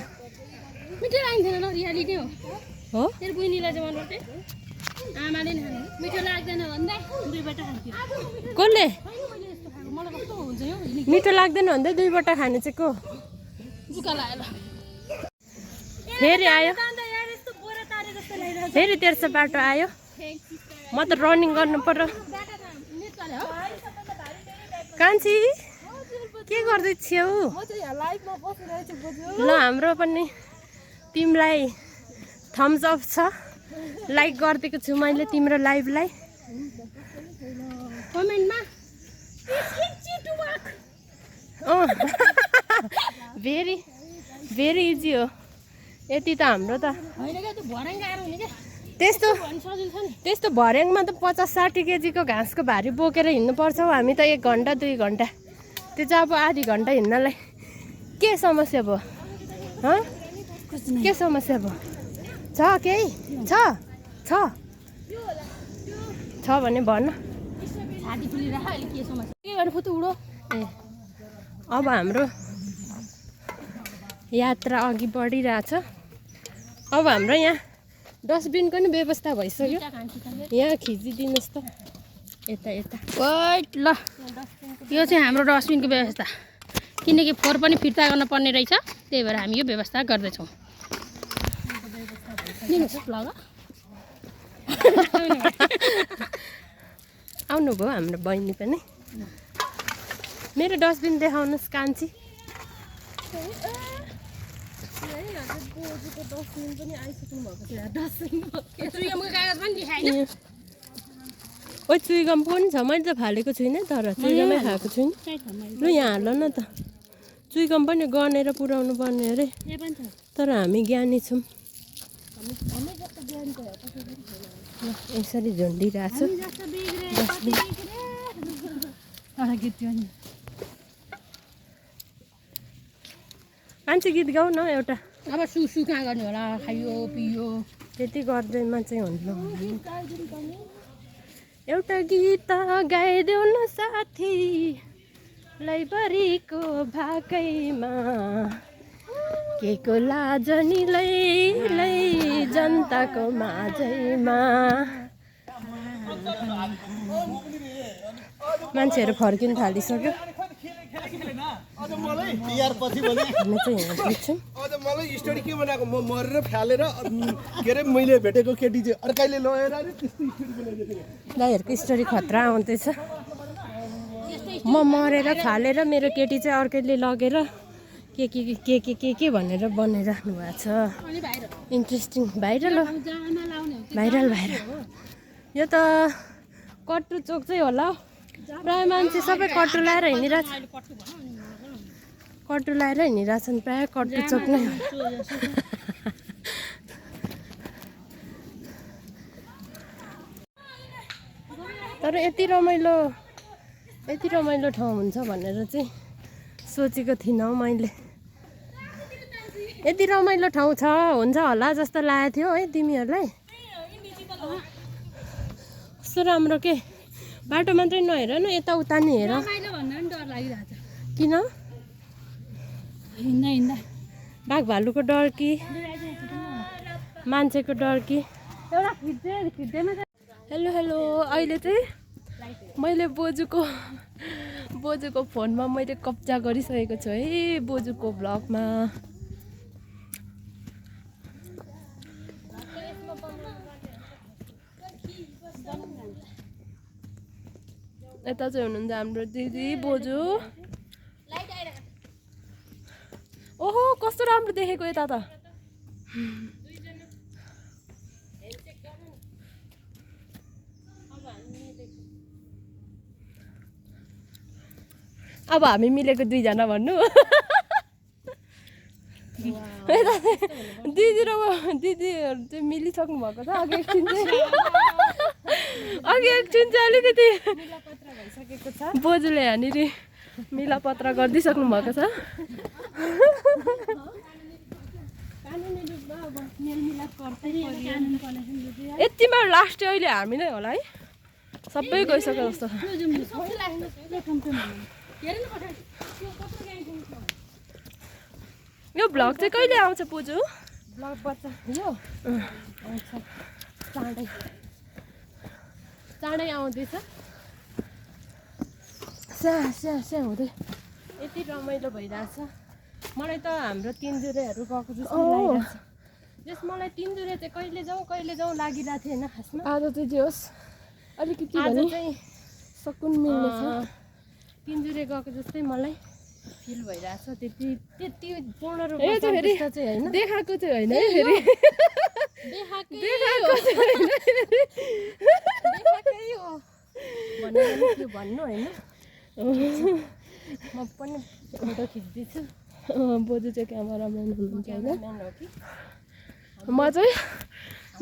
मिठो लाग्दैन न रियालिटी हो तेरो बहिनीलाई चाहिँ मनपर्छ आमाले नि खाने मिठो लाग्दैन भन्दा दुईबाट खान्थ्यो कसले मैले यस्तो खाएको मलाई कस्तो हुन्छ यो मिठो लाग्दैन भन्दै दुईबाट खाने चाहिँ को जुका लाग्यो फेरि आयो यार यस्तो बोरा तारे जस्तो लागिरहेछ फेरि तेर्सो बाटो आयो म त रनिङ गर्नु पर्यो कान्छी के गर्दै छियौ ल हाम्रो पनि तिमीलाई थम्स अप छ लाइक गरिदिएको छु मैले तिम्रो लाइभलाई कमेन्टमा भेरी भेरी इजी हो यति त हाम्रो त त्यस्तो भर्याङमा त 50-60 केजीको घाँसको भारी बोकेर हिँड्नुपर्छ हौ हामी त 1 घन्टा 2 घन्टा त्यो चाहिँ अब आधी घन्टा हिँड्नलाई के समस्या भयो के समस्या भयो छ केही छ भने भन ए अब हाम्रो यात्रा अघि बढिरहेछ अब हाम्रो यहाँ डस्टबिनको नि व्यवस्था भइसक्यो यहाँ खिचिदिनुहोस् त यता यता ल यो चाहिँ हाम्रो डस्टबिनको व्यवस्था किनकि फोहोर पनि फिर्ता गर्न पर्ने रहेछ त्यही भएर हामी यो व्यवस्था गर्दैछौँ आउनुभयो हाम्रो बहिनी पनि मेरो डस्टबिन देखाउनुहोस् कान्छी ओ चुइगम पनि छ मैले त फालेको छुइनँ तर चुइगमै खाएको छुइनँ ल यहाँ हाल न त चुइगम पनि गनेर पुऱ्याउनु पर्ने अरे तर हामी ज्ञानी छौँ यसरी झुन्डिरहेछ कान्छी गीत गाउ न एउटा अब सुसु कहाँ गर्ने होला खायो पियो त्यति गर्दैमा चाहिँ हुनु एउटा गीत गाइदेऊ न साथी लैबरीको भाकैमा के को लाजनी लै जनताको माझैमा मान्छेहरू फर्किन थालिसक्यो मलाई स्टोरी के बनाएको म मरेर फालेर के अरे मैले भेटेको केटी चाहिँ अर्कैले लगेर दाइहरूको स्टोरी खतरा आउँदैछ म मरेर फालेर मेरो केटी चाहिँ अर्कैले लगेर के भनेर बनाइराख्नु भएको छ इन्ट्रेस्टिङ भाइरल हो भाइरल यो त कट्टु चोक चाहिँ होला प्रायः मान्छे सबै कट्टु लाएर हिँडिरहेछ कट्टु लाएर हिँडिरहेछन् प्रायः कट्टु चोक नै तर यति रमाइलो ठाउँ हुन्छ भनेर चाहिँ सोचेको थिइनँ हौ मैले यति रमाइलो ठाउँ छ हुन्छ होला जस्तो लागेको थियो है तिमीहरूलाई कस्तो राम्रो के बाटो मात्रै नहेर न यताउता नि हेर किन बाघ भालुको डर कि मान्छेको डर कि हेलो अहिले चाहिँ मैले बोजूको फोनमा मैले कब्जा गरिसकेको छु है बोजूको भ्लगमा यता चाहिँ हुनुहुन्छ हाम्रो दिदी बोजू ओहो कस्तो राम्रो देखेको यता त अब हामी मिलेको दुईजना भन्नु दिदी र दिदीहरू चाहिँ मिलिसक्नु भएको छ अघि एकछिन चाहिँ अलिकति भइसकेको छ बोजूले यहाँनिर मिलापत्र गरिदिइसक्नु भएको छ यतिमा लास्ट अहिले हामी नै होला है सबै गइसक्यो जस्तो छ यो भ्लग चाहिँ कहिले आउँछ बोजू ब्लग बच्चा यो आउँछ चाँडै आउँदैछ स्या हुँदै यति रमाइलो भइरहेछ मलाई त हाम्रो तिनजुरेहरू गएको जस्तो लागिरहेछ जस मलाई तिनजुरे चाहिँ कहिले जाउँ लागिरहेको थियो होइन खासमा आज चाहिँ जे होस् अलिकति आज चाहिँ सकुन मिल्नेछ तिनजुरे गएको जस्तै मलाई फिल भइरहेछ त्यति पूर्ण रूपमा चाहिँ फेरि चाहिँ होइन देखाएको चाहिँ होइन है फेरि देखाएकै हो भनेर के भन्नु होइन म पनि फोटो खिच्दैछु बोजू चाहिँ क्यामेराम्यान हुनुहुन्छ होइन क्यामेराम्यान हो कि म चाहिँ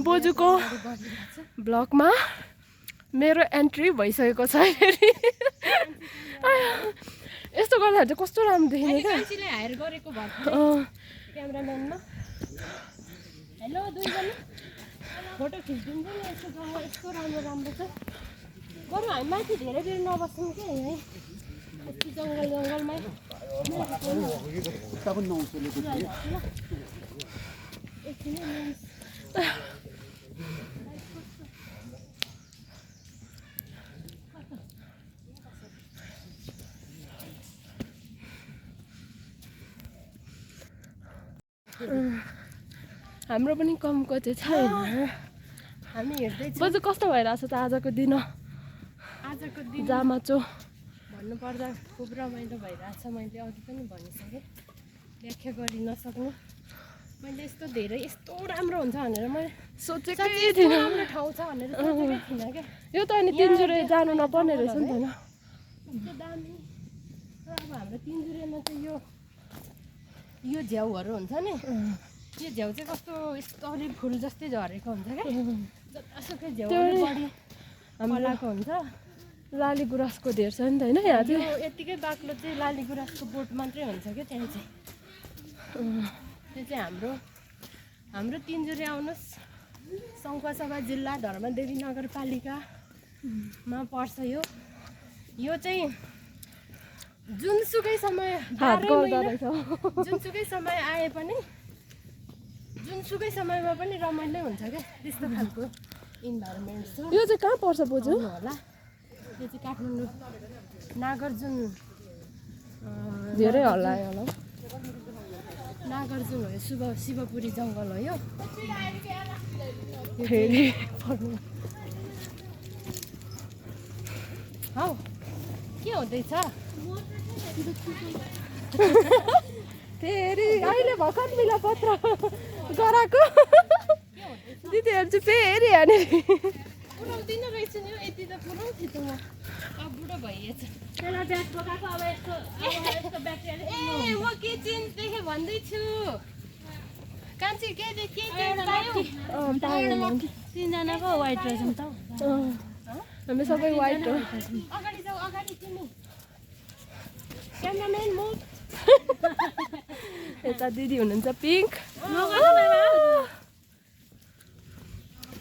बोजूको ब्लगमा मेरो एन्ट्री भइसकेको छ फेरि यस्तो गर्दाखेरि चाहिँ कस्तो राम्रो देखिने क्या मान्छेलाई हायर गरेको भएर क्यामेराम्यानमा हेलो दुईजना फोटो खिचिदिन्छ नि यस्तो जग्गा यस्तो राम्रो छ बरु हामी माथि धेरै बेर नबस्छौँ क्या है यस्तो जङ्गलमै हाम्रो पनि कमको चाहिँ छैन हामी हेर्दैछौँ बोजू कस्तो भइरहेछ त आजको दिन आजको दिन जामाचो भन्नुपर्दा खुब रमाइलो भइरहेछ मैले अघि पनि भनिसकेँ व्याख्या गरि नसक्नु मैले यस्तो राम्रो हुन्छ भनेर मैले सोचेकै थिइनँ राम्रो ठाउँ छ भनेर सोचेकै थिइनँ क्या यो त अनि तिनजुरे जानु नपर्ने रहेछ नि त होइन यस्तो दामी र अब हाम्रो तिनजुरेमा चाहिँ यो झ्याउहरू हुन्छ नि यो झ्याउ चाहिँ कस्तो यस्तो अलि फुल जस्तै झरेको हुन्छ क्या जतासुकै झ्याउ बढी फलाएको हुन्छ लाली गुराँसको धेर छ नि त होइन यहाँ चाहिँ यत्तिकै बाक्लो चाहिँ लाली गुराँसको बोट मात्रै हुन्छ क्या त्यहाँ चाहिँ त्यो चाहिँ हाम्रो तिनजुरे आउनुहोस् सङ्खुवासभा जिल्ला धर्मदेवी नगरपालिकामा पर्छ यो चाहिँ जुनसुकै समय जुनसुकै समय आए पनि जुनसुकै समयमा पनि रमाइलो हुन्छ क्या त्यस्तो खालको इन्भाइरोमेन्ट छ यो चाहिँ कहाँ पर्छ बोजू होला यो चाहिँ काठमाडौँ नागार्जुन धेरै हल्लायो होला नागार्जुन हो यो शिवपुरी जङ्गल हो यो फेरि हौ के हुँदैछ फेरि अहिले भर्खर मिलापत्र गराएको दिदीहरू चाहिँ फेरि यहाँनिर पुऱ्याउँदिनँ रहेछ नि यति त पुऱ्याउँथेँ त म अब बुढो भइएछ त्यसलाई ब्याग ठोकाएको अब यस्तो ए म के चेन्ज देखेँ भन्दैछु कान्छी के चेन्ज पायो तिनजनाको वाइट रहेछ नि त हामी सबै वाइट हो अगाडि जाऊ अगाडि तिमी क्यामेराम्यान मुभ यता दिदी हुनुहुन्छ पिङ्क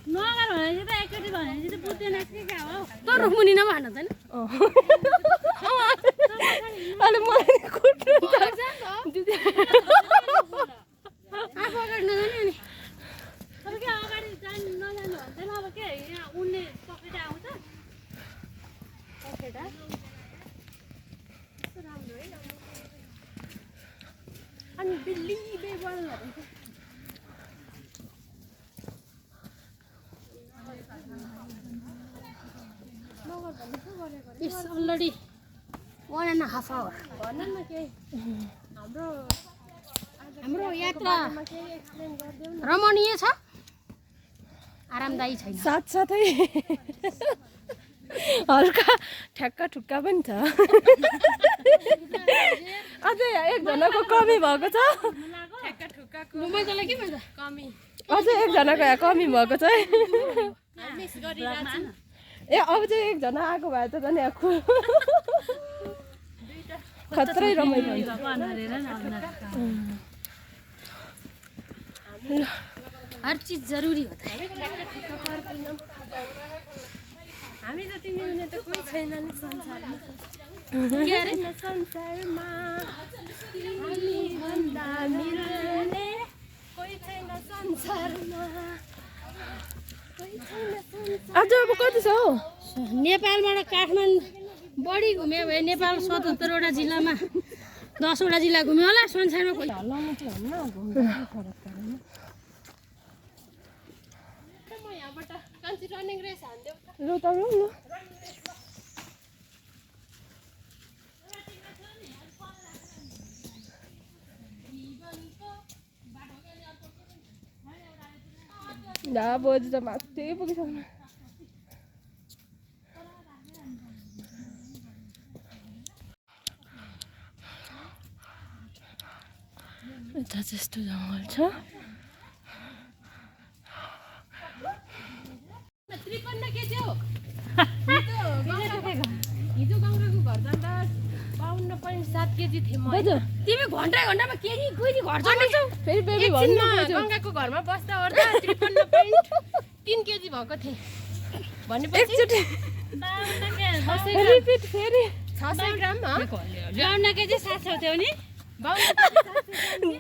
नगर भनेपछि त एकचोटि भनेपछि त बुझ्दैन कि क्या हो तर मुनि नभन त नि अहिले मलाई कुट्नु दिदी आफू अगाडि नजाने अनि तर के अगाडि जानु नजानु भन्दैन अब के यहाँ उनले पक्रेर आउँछ पक्रेर राम्रो है अनि बिलिभेबल भनेको नगर भन्ने पो गरेको इट्स अलरेडी 1.5 आवर भन न केही हाम्रो यात्रा रमणीय छ आरामदायी छैन साथसाथै हल्का ठ्याक्का ठुक्का पनि छ अझै एकजनाको कमी भएको छ मजालाई के भन्छ अझै एकजनाको यहाँ कमी भएको छ है ए अब चाहिँ एकजना आएको भए त झन् यहाँ खत्रै रमाइलो हुन्छ हर चीज जरुरी हो हामी जति मिल्ने त कोही छैन नि संसारमा संसारमा हामी भन्दा मिल्ने कोही छैन संसारमा आज अब कति छ हौ नेपालबाट काठमाडौँ बढी घुम्यो भने नेपाल 77वटा जिल्लामा 10वटा जिल्ला घुम्यो होला संसारमा कोही हल्लाउनु चाहिँ हुन्न घुम्दा फरक पर्दैन म यहाँबाट कान्छी रनिङ रेस हान्देऊ ल त ल ला बोजू त माथि पुगिसक्नु यता त्यस्तो जङ्गल छ 53 केजी हो हिजो गङ्गाको घर जाँदा 52.7 केजी थिएँ म तिमी घन्टामा केजी कोही घट्छ फेरि बेबी भन्नु गङ्गाको घरमा बस्दा ओर्दा 53.3 केजी भएको थिएँ भनेपछि एकचोटि रिपिट फेरि 600 ग्राम 52 केजी 700 थियो नि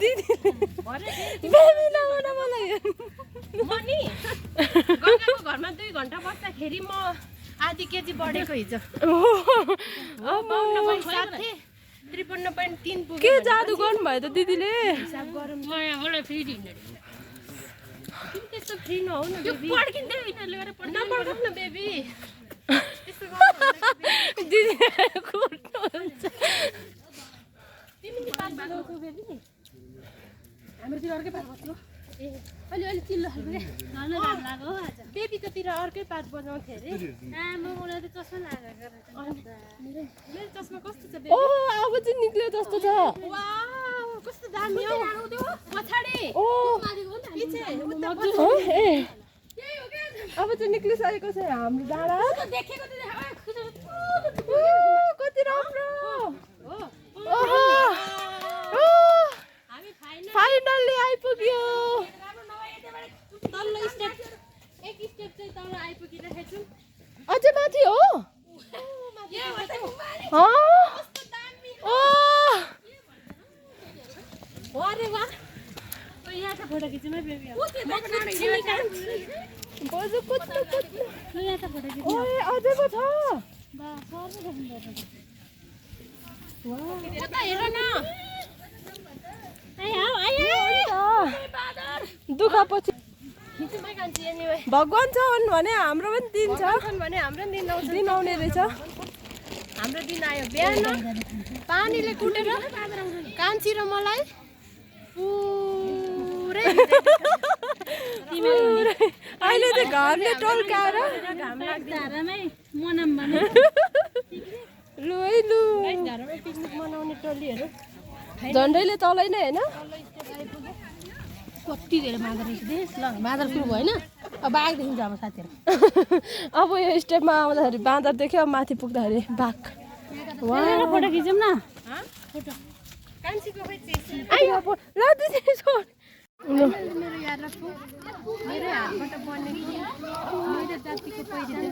दिदी बेबी नआउन मलाई म नि गङ्गाको घरमा 2 घन्टा बस्दाखेरि म आधी केजी बढेको हिजो 52.7 थिएँ 53.3 पुग्यो के जादु गर्नुभयो त दिदीले हिसाब गरौँ म यहाँबाट फेरि त्यस्तो फ्री नहौ न बेबी पड्किँदै यिनीहरूले गरेर नपड्काउँ न बेबी त्यस्तो गर्नु दिदी कुट्नुहुन्छ तिमीले पात बजाउँछौ बेबी हाम्रोतिर अर्कै पात बस्नु ए अलि चिल्लो खालको के झन् राम लाग्यो आज बेबी ततिर अर्कै पात बजाउँथे अरे म मलाई त चस्मा लागेको मेरो चस्मा कस्तो छ बेबी ओ अब चाहिँ निक्ल्यो जस्तो छ वाउ कस्तो दामी हो पछाडि ओ पछि उता ए अब चाहिँ निक्लिसकेको छ हाम्रो डाँडा देखेको त कति राम्रो हो हामी फाइनल्ली आइपुग्यो तल्लो स्टेप एक स्टेप चाहिँ तल आइपुगिरहेको छु अझै माथि हो अरे वाह यहाँ त फोटो खिच्नु है बेबी बोजू कुद्नु यहाँ त फोटो खिच्नु ओए अझै पो छ उता हेर न दुःख पछि भगवान छन् भने हाम्रो पनि दिन छ भने हाम्रो दिन आउने रहेछ हाम्रो दिन आयो बिहान पानीले कुटेर कान्छी र मलाई पुरै अहिले चाहिँ घरले टल्काएर घाम लाग्दामै मनाम भने लु है लु घरमै पिकनिक मनाउने टोलीहरू झन्डैले चलाइ नै होइन कति धेरै बाँदर रहेछ ल बाँदर सुरु भयो होइन अब बाघ देखिन्छ अब साथीहरू अब यो स्टेपमा आउँदाखेरि बाँदर देख्यो अब माथि पुग्दाखेरि बाघ फोटो खिचौँ न ल दिदी मेरो यादको मेरो हातबाट बनेको मेरो जातिको पहिरो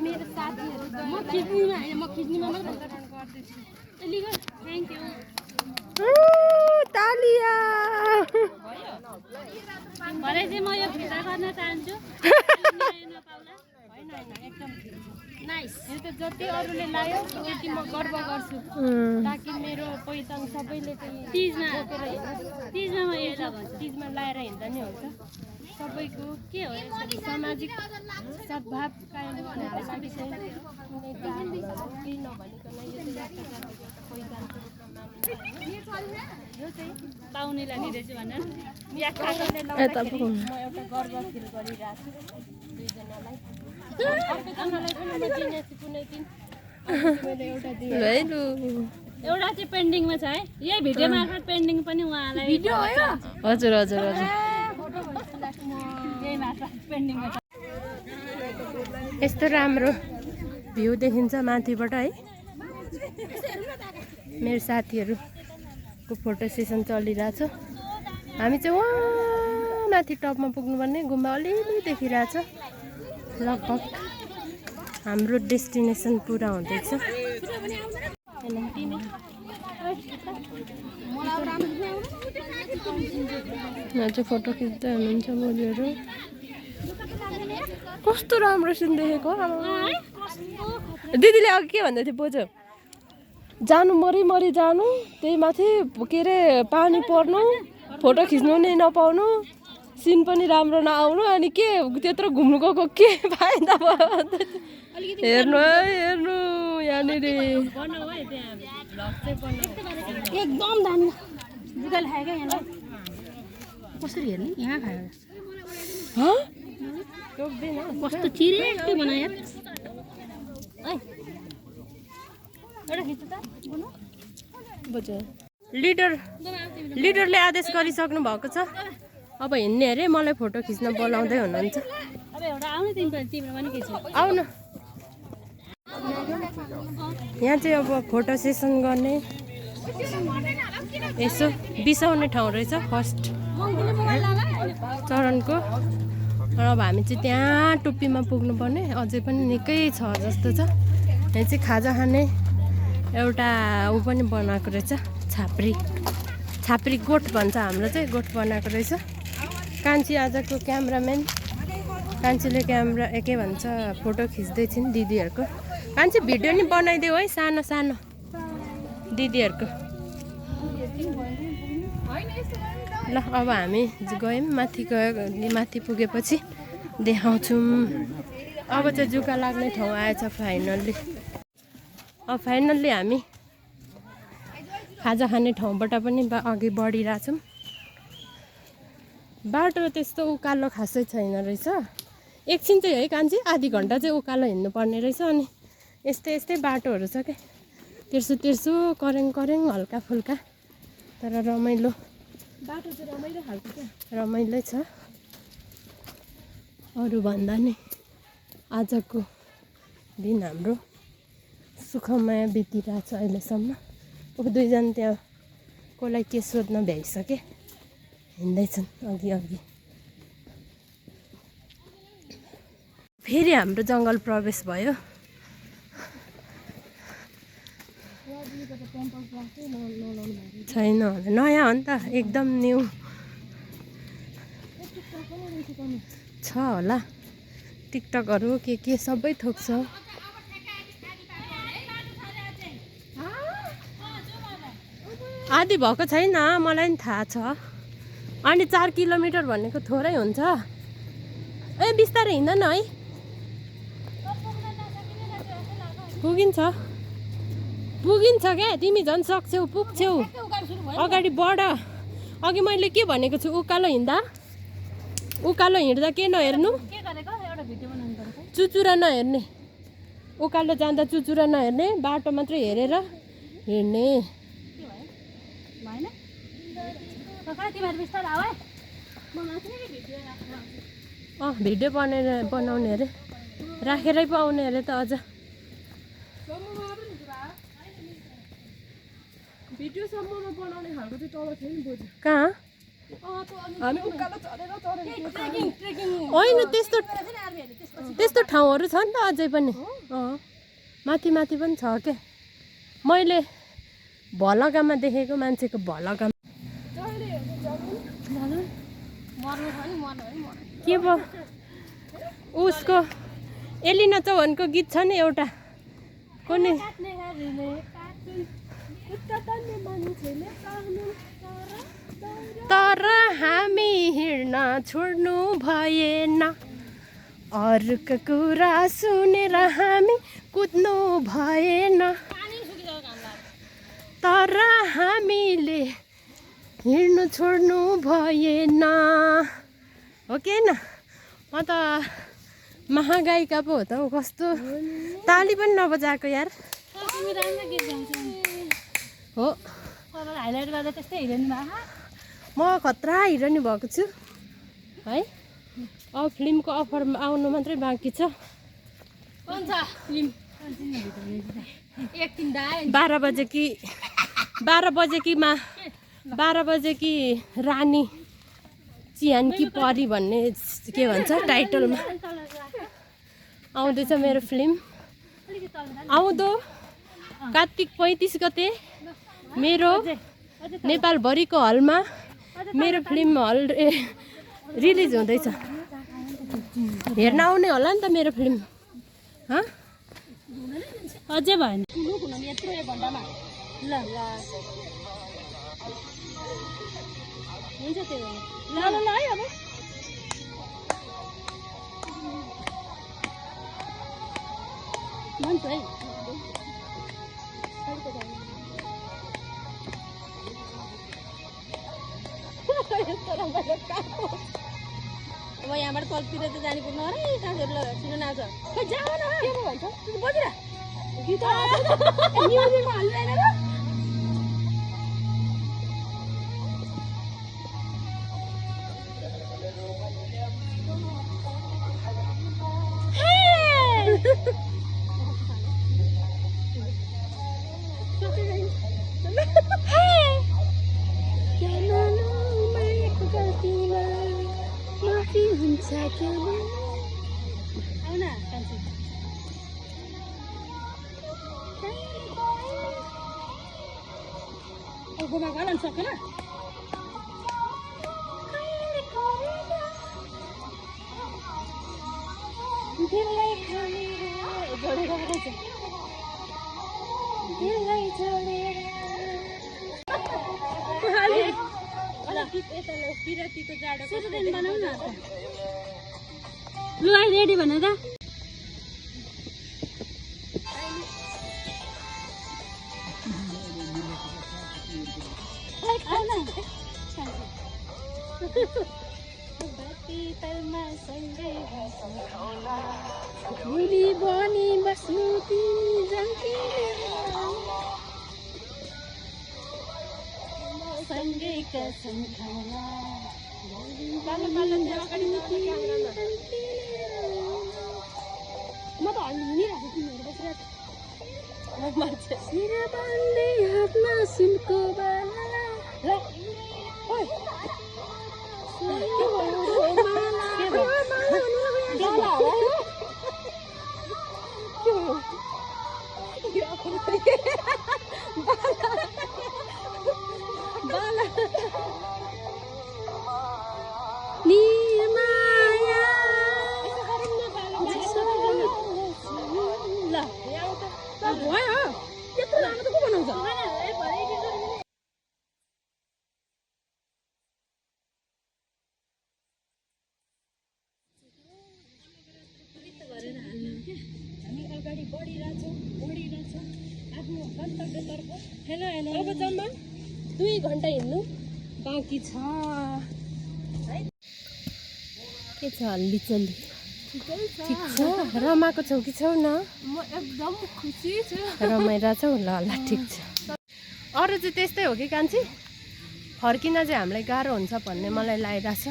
मेरो साथीहरू म खिच्नुमा होइन म खिच्नुमा मात्रै गर्दैछु थ्याङ्क यू तालिया भरे चाहिँ म यो फिर्ता गर्न चाहन्छु एकदम नाइस। यो त जति अरूले लायो त्यति म गर्व गर्छु ताकि मेरो पहिचान सबैले तिजमा लाएर हिँड्दा नि हुन्छ। सबैको के हो सामाजिक सद्भाव कायम गर्नको लागि चाहिँ कुनै केही नभनिकन यो चाहिँ यात्रा जातिको एउटा पहिचानको यो चाहिँ पाउनेलाई दिँदैछु भनेर यात्रा गर्ने लाउँदाखेरि म एउटा गर्व फिल गरिरहेको छु दुईजनालाई। अर्कोजनालाई पनि म दिनेछु कुनै दिन। मैले एउटा दिएँ एउटा चाहिँ पेन्डिङमा छ है, यही भिडियो मार्फत पेन्डिङ पनि उहाँलाई भिडियो हो। हजुर हजुर हजुर यस्तो राम्रो भ्यू देखिन्छ माथिबाट है। मेरो साथीहरूको फोटो सेसन चलिरहेछ। हामी चाहिँ वहाँ माथि टपमा पुग्नुपर्ने गुम्बा अलिअलि देखिरहेछ। लगभग हाम्रो डेस्टिनेसन पुरा हुँदैछ। चाहिँ फोटो खिच्दै हुनुहुन्छ बोजूहरू। कस्तो राम्रो सिन देखेको। दिदीले अघि के भन्दै थियो बोजू, जानु मरि जानु त्यही माथि के अरे पानी पर्नु फोटो खिच्नु नै नपाउनु सिन पनि राम्रो नआउनु अनि के त्यत्रो घुम्नु गएको के फाइदा भयो। हेर्नु है हेर्नु यहाँनिर एकदम दामी जुगाल खायो क्या यहाँ कसरी हेर्ने यहाँ खायो कस्तो चिरेक्टो बनायो लिडरले आदेश गरिसक्नु भएको छ। अब हिँड्ने अरे मलाई फोटो खिच्न बोलाउँदै हुनुहुन्छ। आउनु यहाँ चाहिँ अब फोटो सेसन गर्ने यसो बिसाउने ठाउँ रहेछ फर्स्ट चरणको। अब हामी चाहिँ त्यहाँ टुप्पीमा पुग्नुपर्ने अझै पनि निकै छ जस्तो छ। यहाँ चाहिँ खाजा खाने एउटा ऊ पनि बनाएको रहेछ छाप्री गोठ भन्छ हाम्रो चाहिँ गोठ बनाएको रहेछ। कान्छी आजको क्यामराम्यान कान्छीले क्यामेरा के भन्छ फोटो खिच्दै छिन् दिदीहरूको। कान्छी भिडियो नि बनाइदेऊ है सानो सानो दिदीहरूको। ल अब हामी गयौँ माथि पुगेपछि देखाउँछौँ। अब चाहिँ जुका लाग्ने ठाउँ आएछ फाइनल्ली। अब फाइनल्ली हामी खाजा खाने ठाउँबाट पनि अघि बढिरहेछौँ। बाटो त्यस्तो उकालो खासै छैन रहेछ। एकछिन चाहिँ है कान्छी आधी घन्टा चाहिँ उकालो हिँड्नु पर्ने रहेछ। अनि यस्तै बाटोहरू छ क्या तिर्सो करेङ हल्का फुल्का तर रमाइलो बाटो चाहिँ रमाइलो खालको क्या रमाइलो छ। अरू भन्दा नि आजको दिन हाम्रो सुखमय बितिरहेछ अहिलेसम्म। अब दुईजना त्यहाँ कसलाई के सोध्न भ्याइसके हिँड्दैछन् अघि। फेरि हाम्रो जङ्गल प्रवेश भयो। छैन नयाँ हो नि त एकदम न्यू छ होला। टिकटकहरू के सबै थोक छ। आदि भएको छैन मलाई नि थाहा छ। अनि 4 किलोमिटर भनेको थोरै हुन्छ। ए बिस्तारै हिँड्द न है पुगिन्छ क्या तिमी झन् सक्छौ पुग्छौ। अगाडि बढ। अघि मैले के भनेको छु उकालो हिँड्दा के नहेर्नु चुचुरा नहेर्ने। उकालो जाँदा चुचुरा नहेर्ने बाटो मात्रै हेरेर हिँड्ने। भिडियो बनाउने अरे राखेरै पाउने अरे त अझ भिडियो सम्ममा बनाउने खालको चाहिँ तल थियो नि बोजू। कहाँ हामी उकालो चढेर होइन त्यस्तो ठाउँहरू छ नि त अझै पनि। माथि पनि छ क्या। मैले भलगामा देखेको मान्छेको भलगामा के भयो उसको एलिना चौहानको गीत छ नि एउटा कुनै तर हामी हिँड्न छोड्नु भएन अरूको कुरा सुनेर हामी कुद्नु भएन तर हामीले हिँड्नु छोड्नु भएन हो कि होइन म त महागाईका पो हो त कस्तो ताली पनि नबजाएको यार हो हाइलाइट गर्दा त्यस्तै हिँड्नु भएको म खतरा हिरोनी भएको छु है अब फिल्मको अफर आउनु मात्रै बाँकी छ 12 बजे कि रानी चिहान कि परी भन्ने के भन्छ टाइटलमा आउँदैछ मेरो फिल्म आउँदो कार्तिक 35 गते मेरो नेपालभरिको हलमा मेरो फिल्म हल रिलिज हुँदैछ हेर्न आउने होला नि त मेरो फिल्म अझै भएन हुन्छ त्यो ल है अब मन है अब यहाँबाट तलतिर त जानु पर्ने अरे साथीहरू ल छिटो नाच खै जाऊ न के पो भन्छ बजिरा गीत म्युजिकमा हाल्दैन र सकेन विरतीको जाडो बनाऊ न लु आई रेडी भने त भोलि बनी बस्नु सँगै कसम खाला म त हिँडिरहेको तिमीहरू बसिरहेको हातमा सुनको बाला ल हेलो अब जम्मा 2 घन्टा हिँड्नु बाँकी छ के छ हल्ली चल्ली ठिक छ रमाएको छौ कि छौ न म एकदम खुसी छु रमाइरहेछौ ल ल ठिक छ अरू चाहिँ त्यस्तै हो कि कान्छी फर्किन चाहिँ हामीलाई गाह्रो हुन्छ भन्ने मलाई लागिरहेछ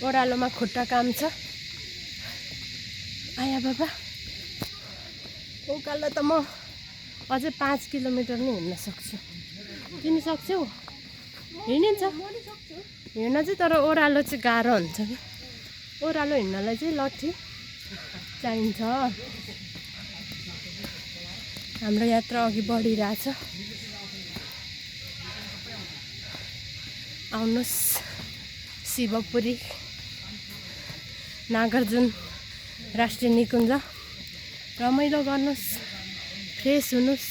ओह्रालोमा खुट्टा काम छ आया बाबा उकालो त म अझै 5 किलोमिटर नै हिँड्न सक्छु तिमी सक्छौ हिँडिन्छ हिँड्न चाहिँ तर ओह्रालो चाहिँ गाह्रो हुन्छ कि ओह्रालो हिँड्नलाई चाहिँ लट्ठी चाहिन्छ हाम्रो यात्रा अघि बढिरहेछ आउनुहोस् शिवपुरी नागार्जुन राष्ट्रिय निकुञ्ज रमाइलो गर्नुहोस् फ्रेस हुनुहोस्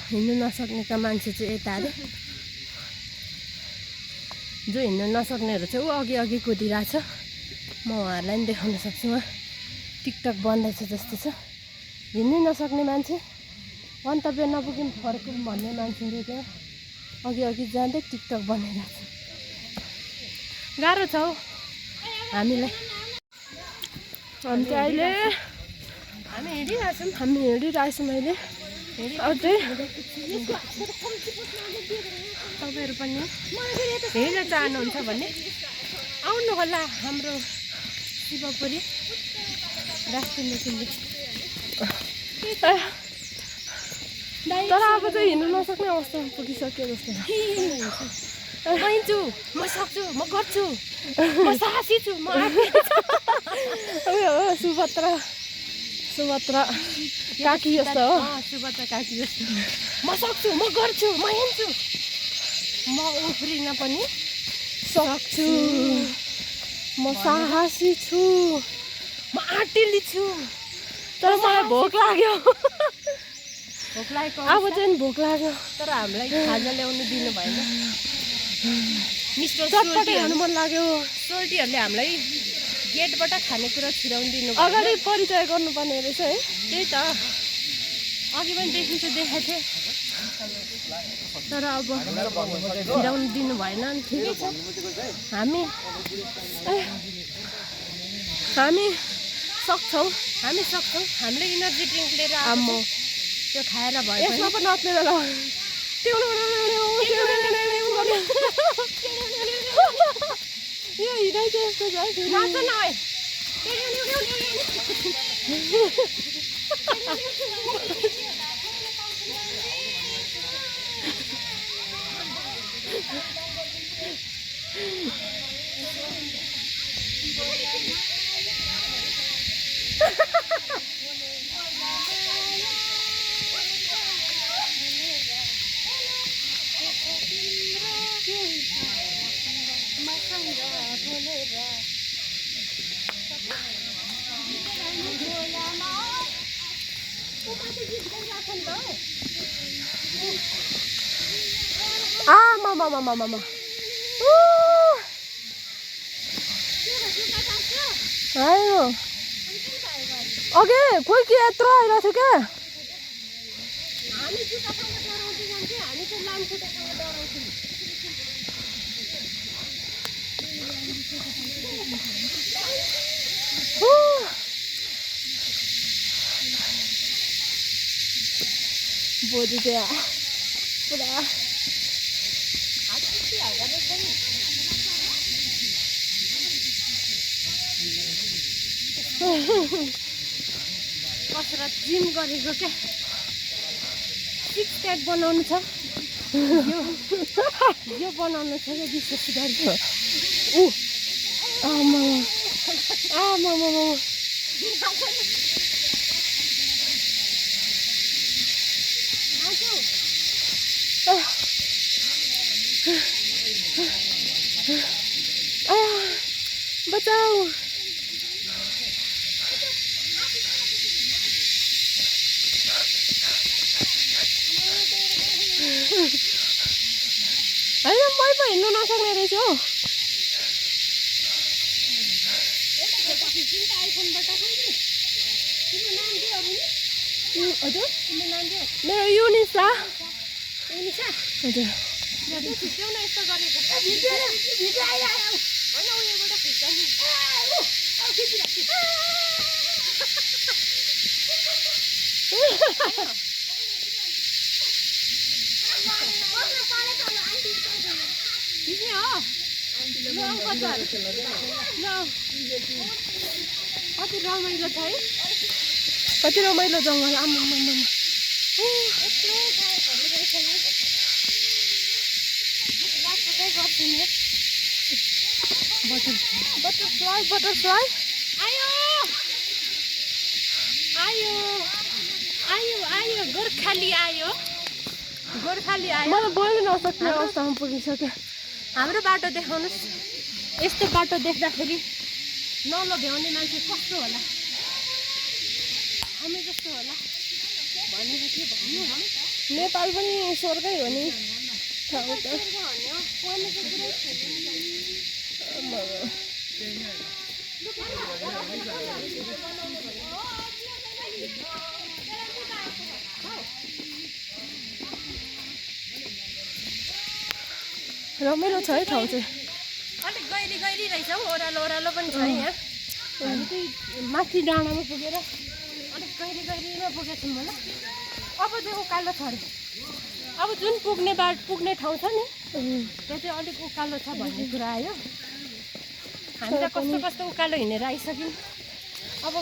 हिँड्नु नसक्नेका मान्छे चाहिँ यता अरे जो हिँड्नु नसक्नेहरू चाहिँ ऊ अघि अघि कुदिरहेछ म उहाँहरूलाई पनि देखाउन सक्छु उहाँ टिकटक बन्दैछ जस्तो छ हिँड्नै नसक्ने मान्छे गन्तव्य नपुग्यौँ फर्कौँ भन्ने मान्छेहरू त्यहाँ अघि अघि जाँदै टिकटक बनाइरहेछ गाह्रो छ हौ हामीलाई हामी चाहिँ अहिले हामी हिँडिरहेछौँ अहिले तपाईँहरू पनि हिँड्न चाहनुहुन्छ भने आउनु होला हाम्रो शिवपुरी राष्ट्रिय निकुञ्ज तर अब चाहिँ हिँड्नु नसक्ने अवस्थामा पुगिसक्यो जस्तो हिँड्छु म सक्छु म गर्छु म साहसी छु म उयो हो सुभद्रा काकी जस्तो हो सुभद्रा काकी जस्तो म सक्छु म गर्छु म हिँड्छु म उफ्रिन पनि सक्छु म साहसी छु म आँटिली छु तर मलाई भोक लाग्यो अब चाहिँ भोक लाग्यो तर हामीलाई खाजा ल्याउनु दिनु भएन मिस्टर चटपटे खानु मन लाग्यो सोल्टीहरूले हामीलाई गेटबाट खानेकुरा छिराउनु दिनु अगाडि परिचय गर्नुपर्ने रहेछ है त्यही त अघि पनि देखाएको थिएँ तर अब छिराउनु दिनु भएन नि ठिकै छ हामी सक्छौँ हामीले इनर्जी ड्रिङ्क लिएर आम्मो त्यो खाएर भयो यसमा पनि नच्नेर ल यो हिँडाइ चाहिँ यस्तो छ नाच्छ न आमा आयो अघि कोही के यत्रो आइरहेको थियो क्या बोडी त्यहाँ पुरा कसरत जिम गरेको क्या सिक्स प्याक बनाउनु छ यो बनाउनु छ क्या विशेष गरी आमा बचाऊ होइन मै पो हिँड्नु नसक्ने रहेछ हौ हजुर मेरो युनिसा हजुर कति रमाइलो छ है कति रमाइलो जङ्गल आमा बटरफ्लाई आयो आयो आयो आयो गोर्खाली आयो गोर्खाली आयो मलाई बोल्नु नसक्ने अवस्थामा पुगिसक्यो। हाम्रो बाटो देखाउनुहोस् यस्तो बाटो देख्दाखेरि नलभ्याउने मान्छे कस्तो होला हामी जस्तो होला भनेर के भन्नु हो नेपाल पनि स्वर्गै हो नि ठाउँ त। रमाइलो छ है ठाउँ चाहिँ। अलिक गहिरी गहिरी रहेछ हौ ओह्रालो ओह्रालो पनि छ यहाँ हामी चाहिँ माथि डाँडामा पुगेर अलिक गहिरी गहिरीमा पुगेको छौँ होला अब चाहिँ उकालो छ अरे अब जुन पुग्ने ठाउँ छ नि त्यो चाहिँ अलिक उकालो छ भन्ने कुरा आयो हामी त कस्तो कस्तो उकालो हिँडेर आइसक्यौँ अब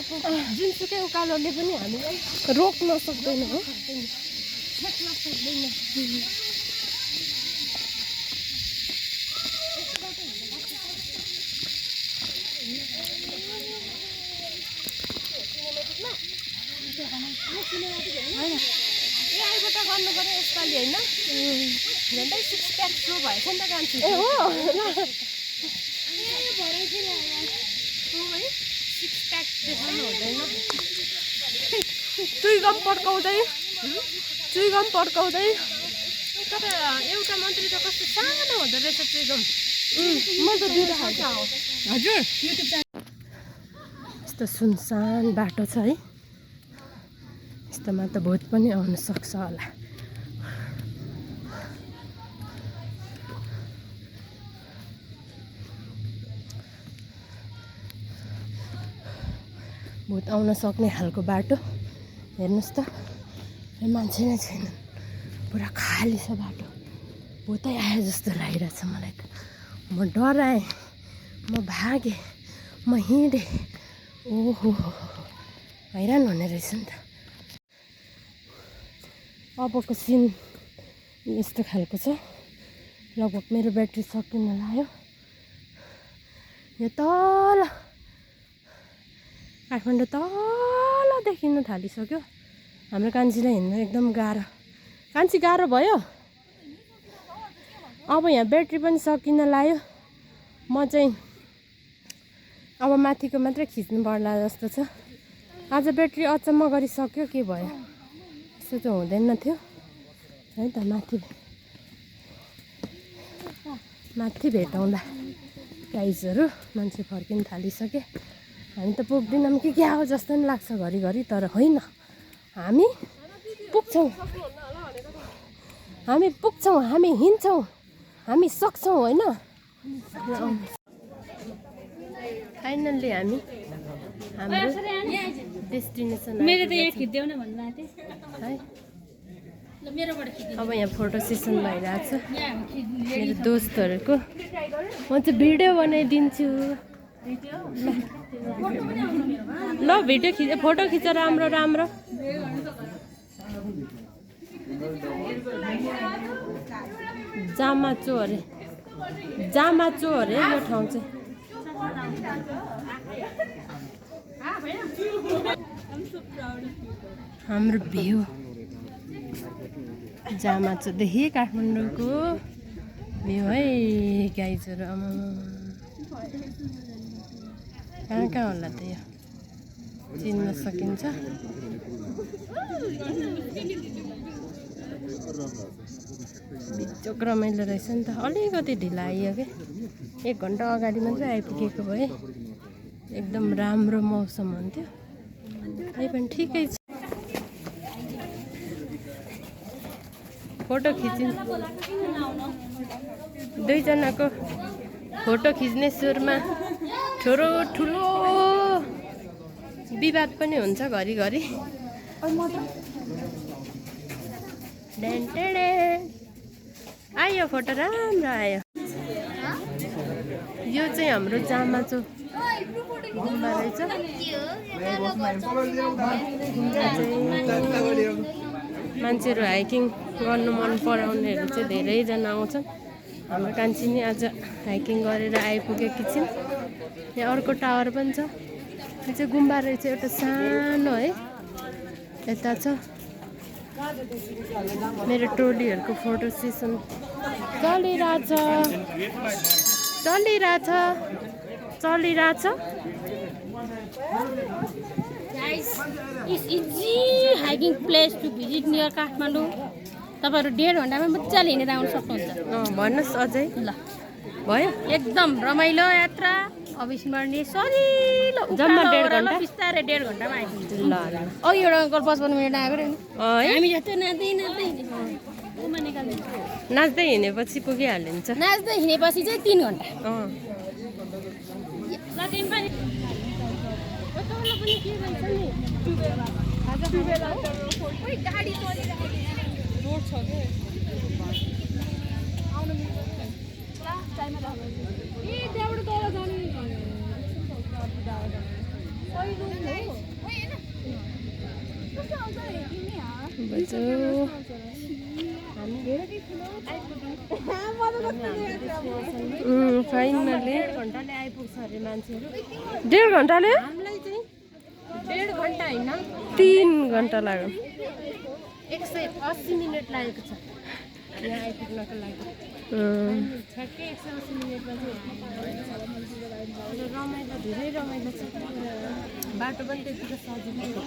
जुनसुकै उकालोले पनि हामीलाई रोक्न सक्दैन हो। छेक्न सक्दैन यहीँबाट गर्नु पऱ्यो यसपालि होइन झन्डै 6 प्याक सो भएछ नि त कान्छी ए हो है 6 प्याक देखाउनु हुँदैन चुइगम पड्काउँदै तर एउटा मन्त्री त कस्तो सानो हुँदो रहेछ चुइगम मैले त दिएर हजुर। यस्तो सुनसान बाटो छ है यस्तोमा त भूत पनि आउन सक्छ होला। भूत आउन सक्ने खालको बाटो हेर्नुहोस् त मान्छे नै छैन पुरा खाली छ बाटो। भूतै आयो जस्तो लागिरहेछ मलाई त। म डराएँ म भागेँ म हिँडेँ ओहो हैरान हुने रहेछ नि त। अबको सिन यस्तो खालको छ लगभग मेरो ब्याट्री सकिन लाग्यो। यो तल काठमाडौँ तल देखिन थालिसक्यो। हाम्रो कान्छीलाई हिँड्नु एकदम गाह्रो। कान्छी गाह्रो भयो अब यहाँ ब्याट्री पनि सकिन लाग्यो। म चाहिँ अब माथिको मात्रै खिच्नु पर्ला जस्तो छ। आज ब्याट्री अचम्म गरिसक्यो के भयो यस्तो चाहिँ हुँदैन थियो है त। माथि भेटौँला गाइजहरू मान्छे फर्किन थालिसके। हामी त पुग्दैनौँ कि क्या हो जस्तो नि लाग्छ घरिघरि तर होइन हामी पुग्छौँ हामी हिँड्छौँ हामी सक्छौँ होइन। फाइनल्ली हामी हाम्रो डेस्टिनेसन मेरो त यहाँ खिच्देऊ न भन्नु आएको है। ल मेरोबाट खिच्नु अब यहाँ फोटो सेसन भइरहेको छ मेरो दोस्तहरूको। म चाहिँ भिडियो बनाइदिन्छु ल भिडियो फोटो खिच राम्रो राम्रो। जामाचो अरे यो ठाउँ चाहिँ। हाम्रो भ्यू जामाचोदेखि काठमाडौँको भ्यू है गाइजहरू। कहाँ होला त यो चिन्न सकिन्छ। बिचोक रमाइलो रहेछ नि त। अलिकति ढिला आइयो क्या 1 घन्टा अगाडि मात्रै आइपुगेको भए एकदम राम्रो मौसम हुन्थ्यो। त्यही पनि ठिकै छ। फोटो खिचिन् दुईजनाको फोटो खिच्ने सुरमा ठुलो विवाद पनि हुन्छ घरिघरि। आयो फोटो राम्रो आयो। यो चाहिँ हाम्रो जामाचो गुम्बा रहेछ। मान्छेहरू हाइकिङ गर्नु मन पराउनेहरू चाहिँ धेरैजना आउँछन्। हाम्रो कान्छी नि आज हाइकिङ गरेर आइपुगेकी छिन्। यहाँ अर्को टावर पनि छ। यो चाहिँ गुम्बा रहेछ एउटा सानो है यता छ मेरो टोलीहरूको फोटो सेसन चलिरहेछ चलिरहेछ चलिरहेछ Guys, it's easy hiking place to visit near Kathmandu. तपाईहरु 1.5 घण्टामा मजाले हिँडेर आउन सक्नुहुन्छ। भन्नुहोस् अझै ल भयो एकदम रमाइलो यात्रा अविस्मरणीय सजिलो जम्मा 1.5 घण्टा बिस्तारै 1.5 घण्टामा आइपुग्छ। ल अघि एउटा अङ्कल 55 मिनेट आएको रे है हामी जस्तो नाच्दै नाच्दै उमा निकाल्दै नाच्दै हिँडेपछि पुगिहालिन्छ नाच्दै हिँडेपछि चाहिँ 3 घण्टा अँ ल तिमी पनि ओ तँलाई पनि के भन्छ नि टुबेला ओइ गाडी चलिरहेको रोड छ के आउन मिल्छ लास्ट टाइममा त ए त्यहाँबाट तल जानु फाइनली 1.5 घण्टाले आइपुग्छ अरे मान्छेहरू 1.5 घण्टाले हामीलाई चाहिँ 1.5 घण्टा हैन 3 घण्टा लाग्यो 180 मिनेट लागेको छ यहाँ आइपुग्नको लागि ठ्याक्कै 180 मिनेटमा चाहिँ रमाइलो धेरै रमाइलो छ बाटो पनि त्यतिको सजिलो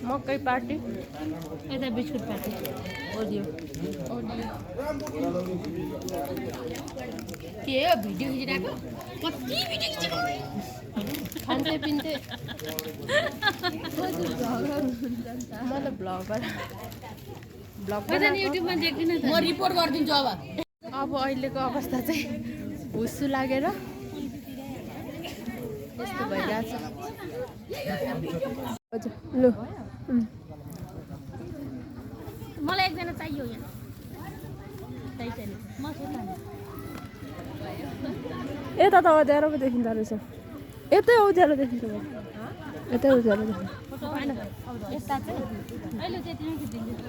मकै पार्टी यता बिस्कुट पार्टी ओडियो के हो भिडियो खिचिरहेको कति भिडियो खिचेको खान्थे पिन्थे म त ब्लगर युट्युबमा देख्दिन म रिपोर्ट गरिदिन्छु अब अहिलेको अवस्था चाहिँ हुस्सु लागेर यस्तो भइरहेछ ल मलाई एकजना चाहियो यहाँ म यता त अँध्यारो पो देखिँदो रहेछ यतै उज्यालो देखिन्छ यतै उज्यालो देखिन्छ यस्ता चाहिँ अहिले चाहिँ त्यहाँ खिचिदिन्छु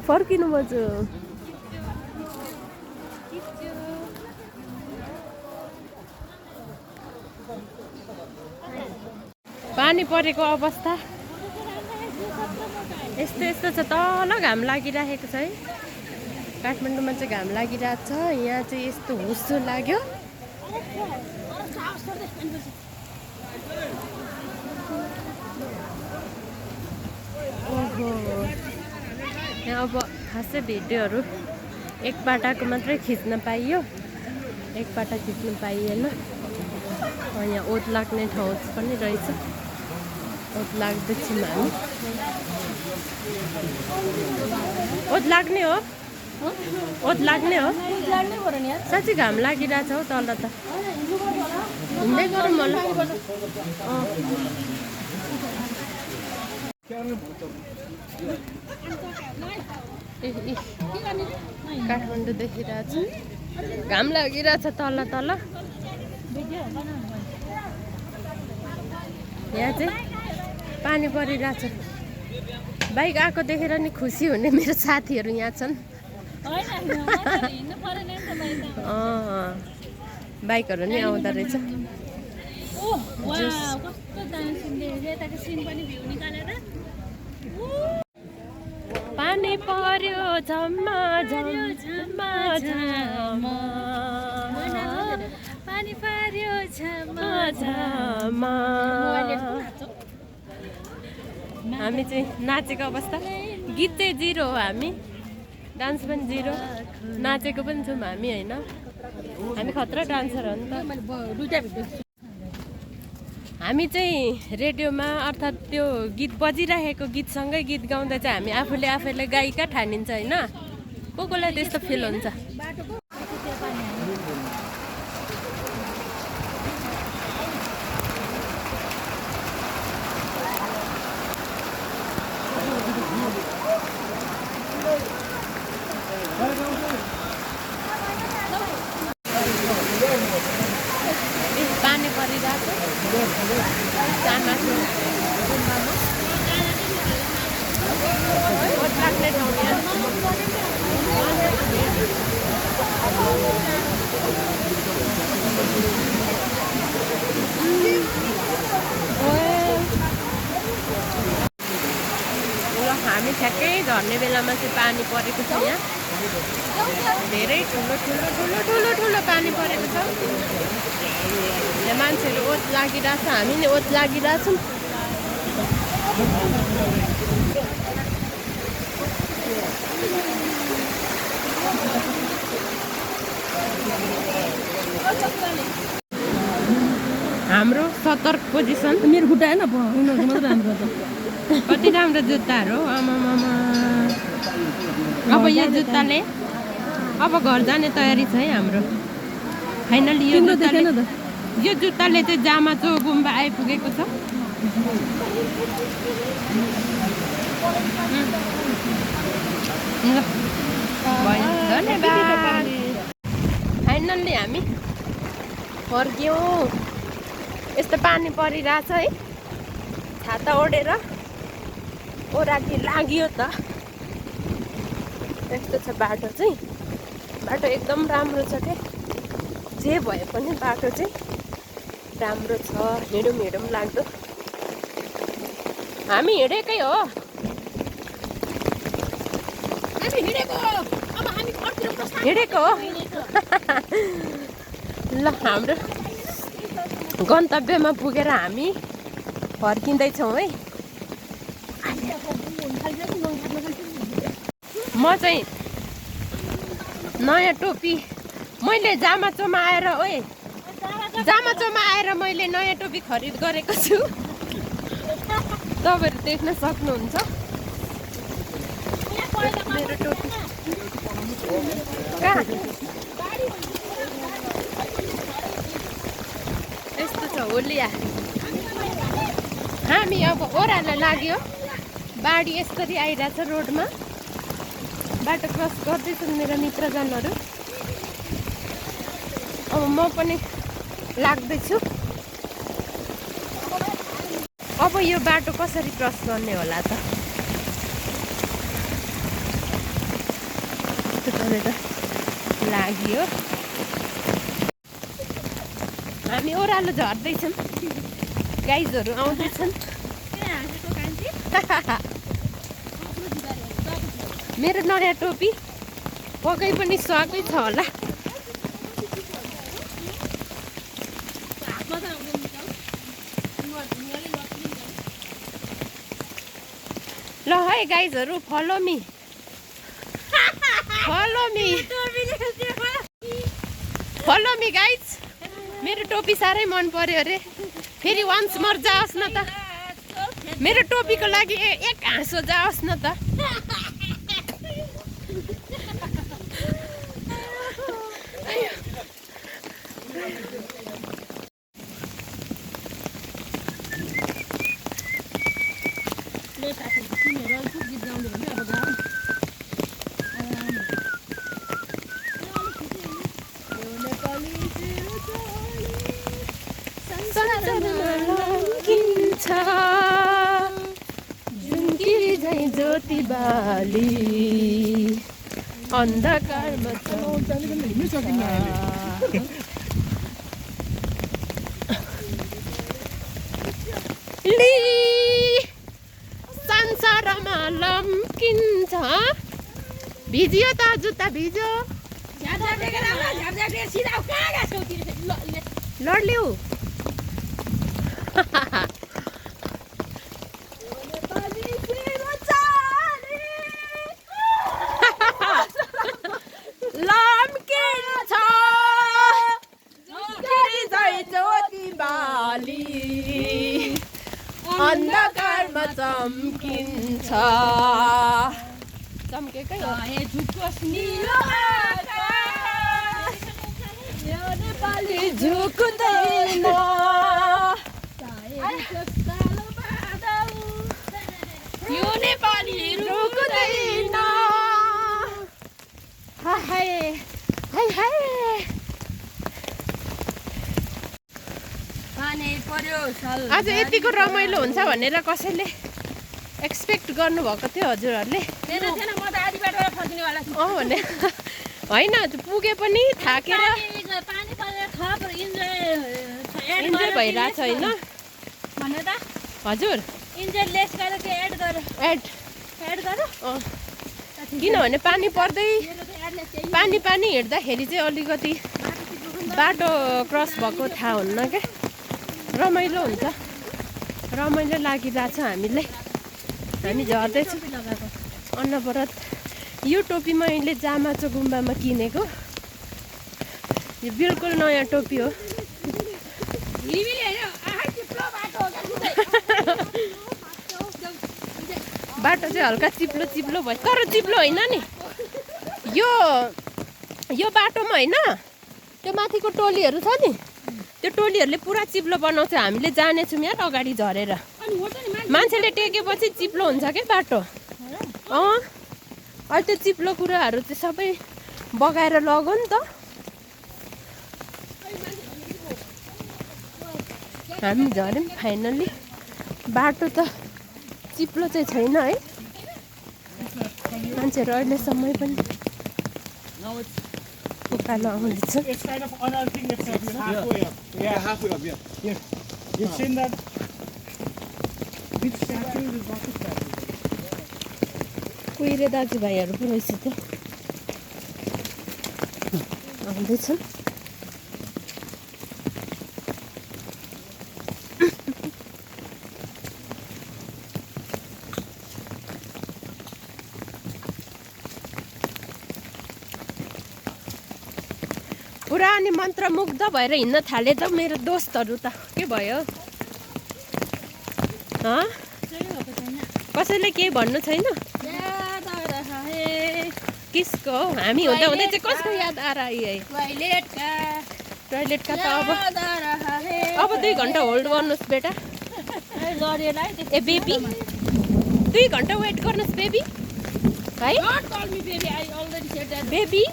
फर्किनु पर्छ पानी परेको अवस्था यस्तो यस्तो छ तल घाम लागिरहेको छ है काठमाडौँमा चाहिँ घाम लागिरहेको छ यहाँ चाहिँ यस्तो हुस्सो लाग्यो ओहो यहाँ अब खासै भिडियोहरू एक पाटाको मात्रै खिच्न पाइयो एक पाटा खिच्नु पाइएन यहाँ ओत लाग्ने ठाउँ पनि रहेछ ओत लाग्दैछौँ हामी ओत लाग्ने हो ओत लाग्ने हो साँच्चै घाम लागिरहेछ हौ तल त हिँड्दै गरौँ होला काठमाडौँ देखिरहेछ घाम लागिरहेछ तल तल यहाँ चाहिँ पानी परिरहेछ बाइक आएको देखेर नि खुसी हुने मेरो साथीहरू यहाँ छन् बाइकहरू नि आउँदो रहेछ पानी पर्यो झम्मा झम्मा झम्मा पानी पर्यो झम्मा झम्मा हामी चाहिँ नाचेको अवस्था गीत चाहिँ 0 हो हामी डान्स पनि 0 नाचेको पनि छौँ हामी होइन हामी खतरा डान्सर हो नि त हामी चाहिँ रेडियोमा अर्थात् त्यो गीत बजिरहेको गीतसँगै गीत गाउँदा चाहिँ हामी आफूले आफैलाई गायिका ठानिन्छ होइन कोलाई त्यस्तो फिल हुन्छ हामी ठ्याक्कै झर्ने बेलामा चाहिँ पानी परेको छ यहाँ धेरै ठुलो ठुलो ठुलो ठुलो ठुलो पानी परेको छ यहाँ मान्छेहरू ओत लागिरहेछ हामी नि ओत लागिरहेछौँ हाम्रो सतर्क पोजिसन मेरो खुट्टा होइन उनीहरूको मात्रै राम्रो छ कति राम्रो जुत्ताहरू आमामामा अब यो जुत्ताले अब घर जाने तयारी छ है हाम्रो फाइनली यो जुत्ताले चाहिँ जामाचो गुम्बा आइपुगेको छ धन्यवाद फाइनल्ली हामी फर्क्यौँ यस्तो पानी परिरहेछ है छाता ओढेर ओराटी लाग्यो त यस्तो छ बाटो चाहिँ बाटो एकदम राम्रो छ के जे भए पनि बाटो चाहिँ राम्रो छ हिँडौँ लाग्दो हामी हिँडेकै हो हिँडेको हो ल हाम्रो गन्तव्यमा पुगेर हामी फर्किँदैछौँ है म चाहिँ नयाँ टोपी मैले जामाचोमा आएर मैले नयाँ टोपी खरिद गरेको छु तपाईँहरू देख्न सक्नुहुन्छ मेरो टोपी कहाँ यस्तो छ होलिया हामी अब ओह्रालो लाग्यो बाढी यसरी आइरहेछ रोडमा बाटो क्रस गर्दैछन् मेरा मित्रजनहरू अब म पनि लाग्दैछु अब यो बाटो कसरी क्रस गर्ने होला त लाग्यो हामी ओह्रालो झर्दैछौँ गाइजहरू आउँदैछन् मेरो नयाँ टोपी पक्कै पनि स्वागै छ होला ल है गाइजहरू फलो मी गाइज मेरो टोपी साह्रै मन पर्यो अरे फेरि वान्स मोर जाओस् न त मेरो टोपीको लागि एक हाँसो जाओस् न त ज्योति बाली अन्धकारमा संसारमा लम्किन्छ भिजियो त जुत्ता भिज्यो लड्ल्यौ अन्धकारमा चम्किन्छ चम्केकै हो नेपाली झुक्दैन यो नेपाली रुक्दैन हाय हाय हाय आज यतिको रमाइलो हुन्छ भनेर कसैले एक्सपेक्ट गर्नुभएको थियो हजुरहरूले भने होइन पुगे पनि थाकेर इन्जोय भइरहेछ होइन हजुर एड एड गर अँ किनभने पानी पर्दै पानी पानी हिँड्दाखेरि चाहिँ अलिकति बाटो क्रस भएको थाहा हुन्न क्या रमाइलो हुन्छ रमाइलो लागिरहेछ हामीलाई हामी झर्दैछौँ अन्नवरत यो टोपी मैले जामाचो गुम्बामा किनेको यो बिल्कुल नयाँ टोपी हो बाटो चाहिँ हल्का चिप्लो चिप्लो भयो तर चिप्लो होइन नि यो बाटोमा होइन त्यो माथिको टोलीहरू छ नि त्यो टोलीहरूले पुरा चिप्लो बनाउँछ हामीले जानेछौँ यार अगाडि झरेर मान्छेले टेकेपछि चिप्लो हुन्छ क्या बाटो अँ अहिले त्यो चिप्लो कुराहरू चाहिँ सबै बगाएर लग्यो नि त हामी झऱ्यौँ फाइनल्ली बाटो त चिप्लो चाहिँ छैन है मान्छेहरू अहिलेसम्म पनि उकालो आउँदैछ It's kind of another thing that's halfway up. Yeah, halfway up, yeah. Here. You've seen that? Which statue is not the statue? कुहिरे दाजुभाइहरू पो रहेछ त्यो आउँदैछन् पुरा अनि मन्त्रमुग्ध भएर हिँड्न थाले त मेरो दोस्तहरू त के भयो कसैले केही भन्नु छैन किसको हौ हामी हुँदा हुँदै चाहिँ कसको याद आएर आयो है टोइलेटका त अब 2 घन्टा होल्ड गर्नुहोस् बेटा ए बेबी 2 घन्टा वेट गर्नुहोस् बेबी है बेबी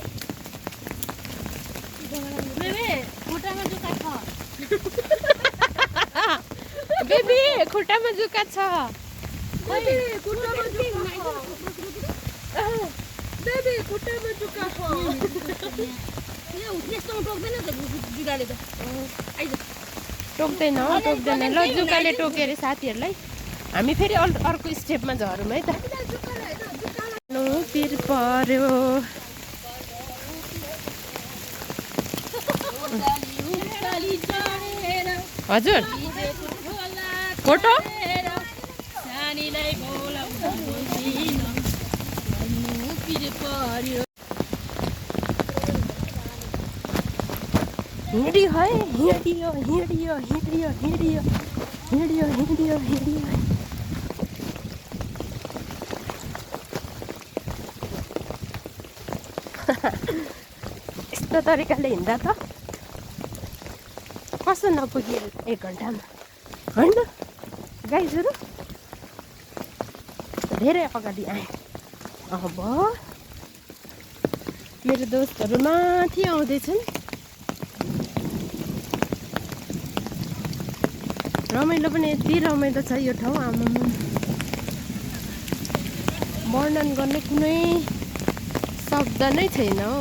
बेबी खुट्टामा जुका छ टोक्दैन ल जुकाले टोक्यो अरे साथीहरूलाई हामी फेरि अर्को स्टेपमा झरौँ है त पिर पर्यो हजुर फोटो हिँडियो है हिँडियो हिँडियो हिँडियो हिँडियो हिँडियो हिँडियो हिँडियो यस्तो तरिकाले हिँड्दा त कसो नपुग्यो 1 घन्टामा होइन गाइजहरू धेरै अगाडि आएँ अब मेरो दोस्तहरू माथि आउँदैछन् रमाइलो पनि यति रमाइलो छ यो ठाउँ आमामा वर्णन गर्ने कुनै शब्द नै छैन हो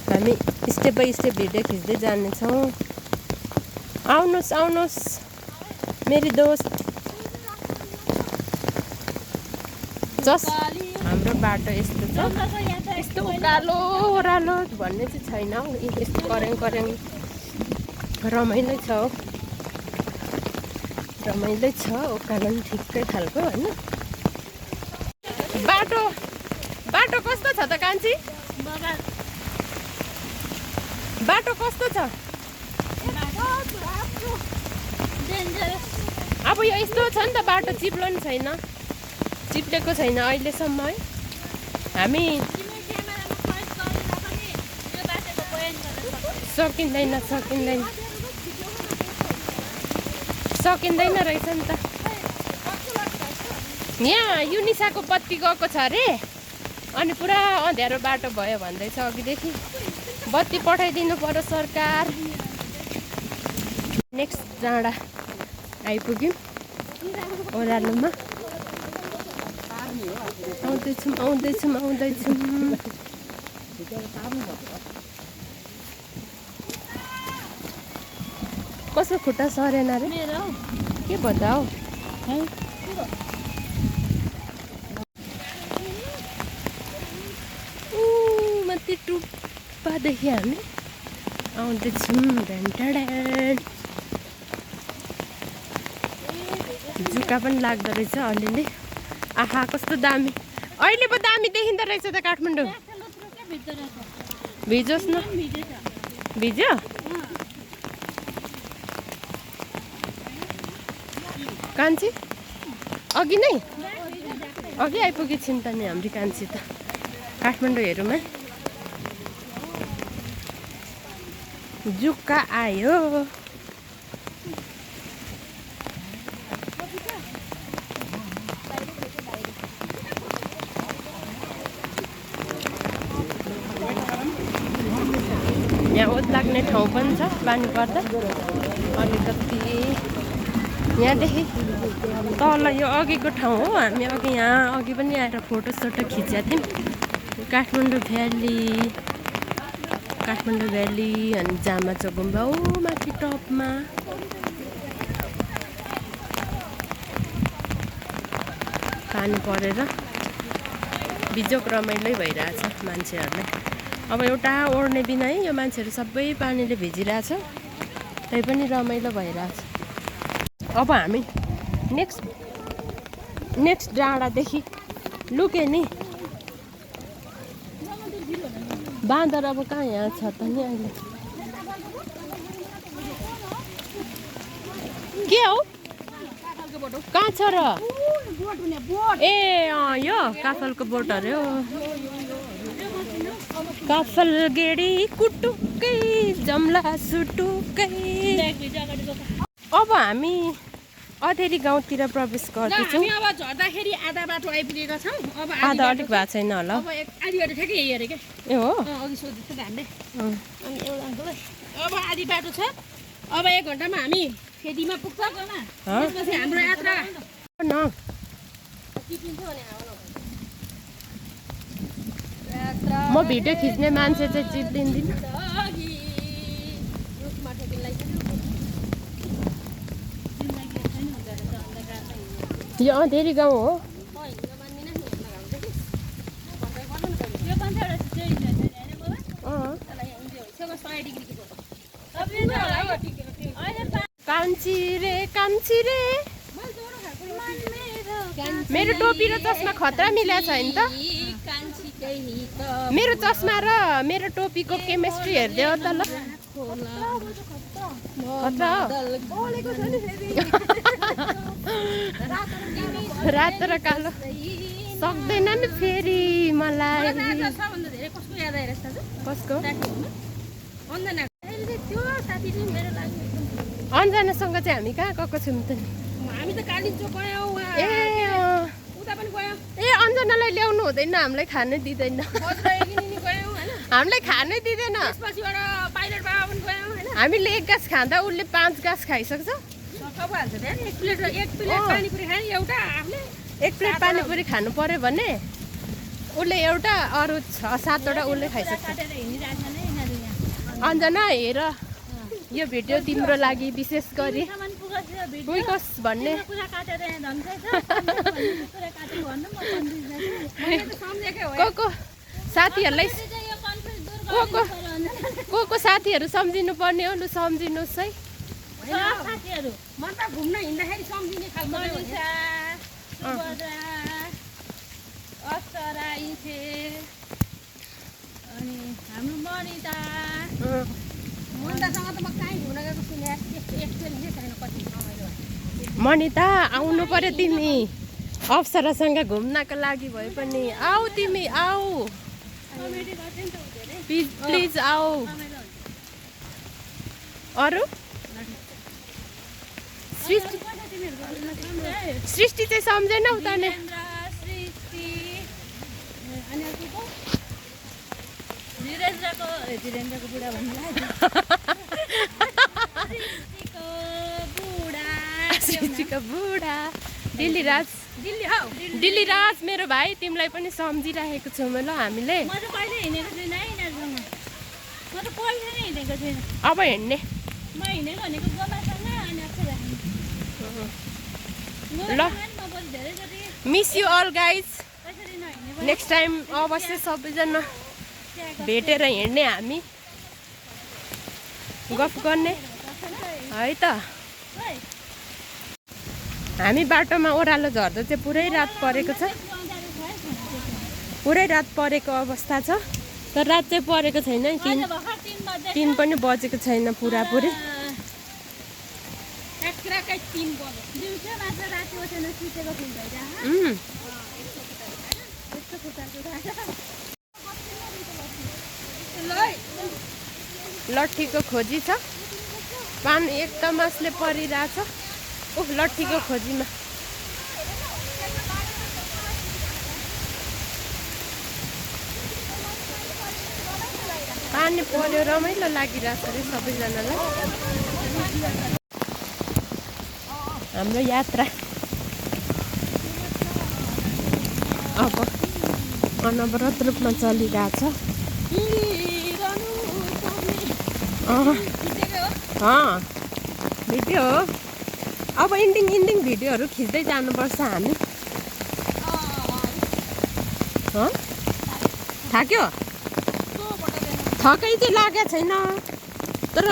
हामी स्टेप बाई स्टेप भिडियो खिच्दै जानेछौँ आउनुहोस् आउनुहोस् मेरी दोस्त जस हाम्रो बाटो यस्तो छ यस्तो उकालो ओह्रालो भन्ने चाहिँ छैन हौ यस्तो करेङ करेङ रमाइलो छ हो रमाइलो छ उकालो पनि ठिकै खालको होइन बाटो बाटो कस्तो छ त कान्छी बाटो कस्तो छ अब यो यस्तो छ नि त बाटो चिप्लो नि छैन चिप्लेको छैन अहिलेसम्म है हामी सकिँदैन सकिँदैन सकिँदैन रहेछ नि त यहाँ युनिसाको बत्ती गएको छ अरे अनि पुरा अँध्यारो बाटो भयो भन्दैछ अघिदेखि बत्ती पठाइदिनु पर्यो सरकार नेक्स्ट डाँडा आइपुग्यौँ ओह्रालोमा आउँदैछौँ आउँदैछौँ आउँदैछौँ कसो खुट्टा सरेन रे के भन्दा हौ माथि टुप्पादेखि हामी आउँदैछौँ। जुका पनि लाग्दो रहेछ अलिअलि। आहा कस्तो दामी, अहिले पो दामी देखिँदो रहेछ त काठमाडौँ। भिजोस् न। भिज्यो? कान्छी अघि नै अघि आइपुगेछन् त नि हाम्रो कान्छी त काठमाडौँ हेरौँ। जुका आयो। यहाँ ओत लाग्ने ठाउँ पनि छ पानी पर्दा। अलिकति यहाँदेखि तल यो अघिको ठाउँ हो। हामी अघि यहाँ अघि पनि आएर फोटोसोटो खिचेका थियौँ। काठमाडौँ भ्याली अनि जामा चोगुम्बा माथि टपमा। पानी परेर बिजोक रमाइलो भइरहेछ मान्छेहरूलाई। अब एउटा ओड्ने बिना है यो मान्छेहरू सबै पानीले भिजिरहेछ, तै पनि रमाइलो भइरहेछ। अब हामी नेक्स्ट डाँडादेखि लुके नि। बाँदर अब कहाँ यहाँ छ त नि अहिले। के हो कहाँ छ र? ए यो काफलको बोट अरे हो। काफल गेडी कुटुक्कै जम्ला सुटुक्कै। अब हामी अधेरी गाउँतिर प्रवेश गर्दैछौँ। हामी अब झर्दाखेरि आधा बाटो आइपुगेका छौँ। अब आधा अलिक भएको छैन होला। अब आधी बाटो ठ्याक्कै यही अरे क्या। ए हो अघि सोधेको थियो हामीले। अनि एउटा अब आधी बाटो छ। अब 1 घन्टामा हामी फेदीमा पुग्छ। त्यसपछि हाम्रो यात्रा न म भिडियो खिच्ने मान्छे चाहिँ चिप्लिँदिनँ। यो अधेरी गाउँ हो। कान्छी रे मेरो टोपी र चस्मा खतरा मिला छैन त। मेरो चस्मा र मेरो टोपीको केमिस्ट्री हेर्दै त ल। खतरा रातो र कालो सक्दैन नि फेरि मलाई। कसको? अन्जनासँग चाहिँ हामी कहाँ गएको छौँ त नि? हामी त कालिम्पोङ गयौँ। ए उता पनि गयौँ। ए अन्जनालाई ल्याउनु हुँदैन, हामीलाई खानै दिँदैन। हामीलाई खानै दिँदैन। त्यसपछिबाट पाइलट बाबा पनि गयौँ हैन। हामीले 1 गाँस खाँदा उसले 5 गाँस खाइसक्छ। एक प्लेट पानीपुरी खाने एउटा आफूले। 1 प्लेट पानीपुरी खानु पर्यो भने उसले एउटा, अरू 6-7वटा उसले खाइसक्छ। अन्जना हेर यो भिडियो तिम्रो लागि विशेष गरी कस भन्ने को साथीहरूलाई को साथीहरू सम्झिनु पर्ने हो। लु सम्झिनुहोस् है। साथीहरू मन त घुम्न हिँड्दाखेरि सम्झिने खालको अनि हाम्रो मनिता मनितासँग त म कहीँ घुम्न गएको छुइनँ। त्यस्तो एक्सपिरियन्सै छैन कति रमाइलो। मनिता आउनु पर्यो तिमी अप्सरासँग घुम्नको लागि भए पनि। आऊ तिमी आऊ, प्लिज आऊ। अरू सृष्टि चाहिँ सम्झेन उता नै। वीरेन्द्रको बुढा सृष्टिको बुढा दिल्लीराज मेरो भाइ, तिमीलाई पनि सम्झिराखेको छौँ ल हामीले। म त कहिले हिँडेको छैन है यिनीहरूसँग। म त कहिले नै हिँडेको छैन। अब हिँड्ने म हिँडेको भनेको गोमासँग अनि अक्षर ल miss you all guys next time अवश्य सबैजना भेटेर हिँड्ने हामी गफ गर्ने है त हामी बाटोमा ओह्रालो झर्दा चाहिँ पुरै रात परेको छ पुरै रात परेको अवस्था छ तर रात चाहिँ परेको छैन 3 पनि बजेको छैन पुरापुरी लट्ठीको खोजी छ पानी एकदम असले परिरहेछ ओह लट्ठीको खोजीमा पानी पर्यो रमाइलो लागिरहेछ अरे सबैजनालाई हाम्रो यात्रा अब अनवरत रूपमा चलिरहेछ भिडियो हो अब इन्डिङ भिडियोहरू खिच्दै जानुपर्छ हामी थाक्यो थकै चाहिँ लागेको छैन तर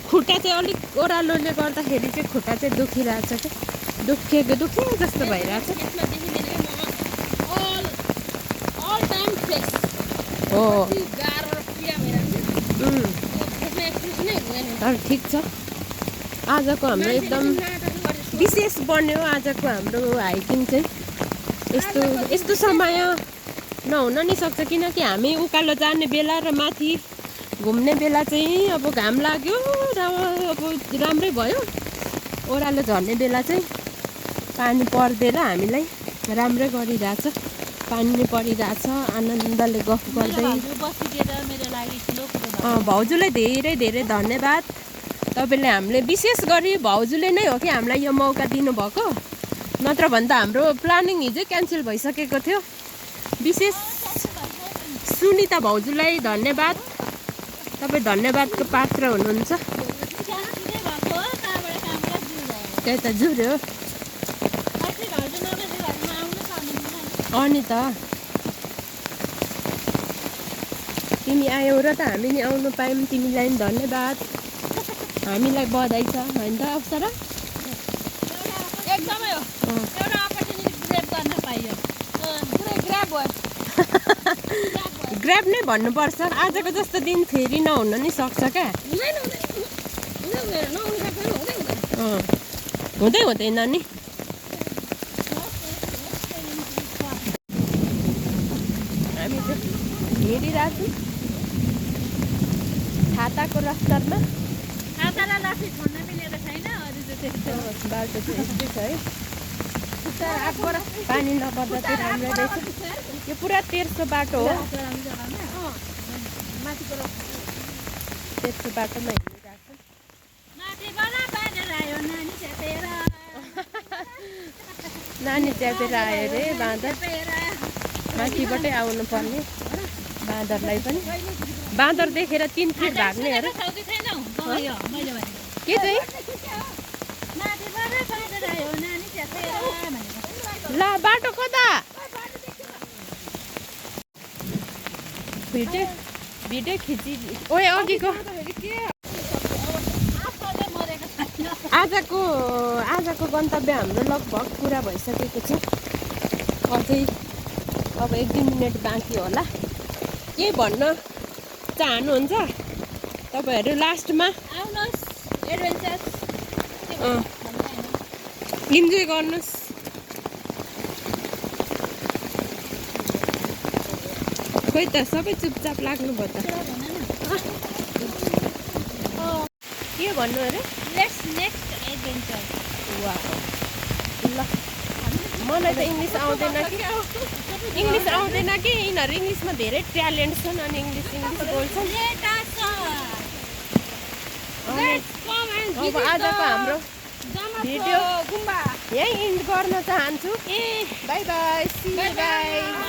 खुट्टा चाहिँ अलिक ओह्रालोले गर्दाखेरि चाहिँ खुट्टा चाहिँ दुखिरहेछ कि दुखे जस्तो भइरहेछ हो तर ठिक छ आजको हाम्रो एकदम विशेष बन्यो आजको हाम्रो हाइकिङ चाहिँ यस्तो समय नहुन नि सक्छ किनकि हामी उकालो जाने बेला र माथि घुम्ने बेला चाहिँ अब घाम लाग्यो र अब राम्रै भयो ओह्रालो झर्ने बेला चाहिँ पानी पर्दैन हामीलाई राम्रै गरिरहेछ पानी परिरहेछ आनन्दले गफ गर्दै भाउजूलाई धेरै धन्यवाद तपाईँले हामीले विशेष गरी भाउजूले नै हो कि हामीलाई यो मौका दिनुभएको नत्र भने त हाम्रो प्लानिङ हिजो क्यान्सल भइसकेको थियो विशेष सुनिता भाउजूलाई धन्यवाद तपाईँ धन्यवादको पात्र हुनुहुन्छ त्यही त जुर्यो अनि त तिमी आयौ र त हामी नि आउनु पायौँ तिमीलाई पनि धन्यवाद हामीलाई बधाई छ होइन त अप्सरा एकदमै हो एउटा अपर्च्युनिटी ग्र्याब गर्न पाइयो ग्र्याब भयो ग्र्याब नै भन्नुपर्छ आजको जस्तो दिन फेरि नहुन नि सक्छ क्या हुँदैन नि हामी चाहिँ हिँडिरहेछौँ छाताको रफ्तारमा बाटो चाहिँ यस्तै छ है पानी नपर्दा चाहिँ राम्रो रहेछ यो पुरा तेर्सो बाटो हो तेर्सो बाटोमा हिँडिरहेको नानी च्यापेर आयो अरे बाँदर माथिबाटै आउनु पर्ने बाँदरलाई पनि बाँदर देखेर 3 फिट भाग्ने अरे के चाहिँ ल बाटो कता भिडियो खिची ओए अघिको आजको गन्तव्य हाम्रो लगभग पुरा भइसकेको छ अझै अब 1-2 मिनट बाँकी होला के भन्न चाहनुहुन्छ तपाईँहरू लास्टमा इन्जोय गर्नुहोस् खोइ त सबै चुपचाप लाग्नुभयो त के भन्नु अरे ल मलाई त इङ्ग्लिस आउँदैन कि यिनीहरू इङ्ग्लिसमा धेरै ट्यालेन्ट छन् अनि इङ्ग्लिस बोल्छन् अब आजको हाम्रो भिडियो यही इन्ड गर्न चाहन्छु bye bye see you guys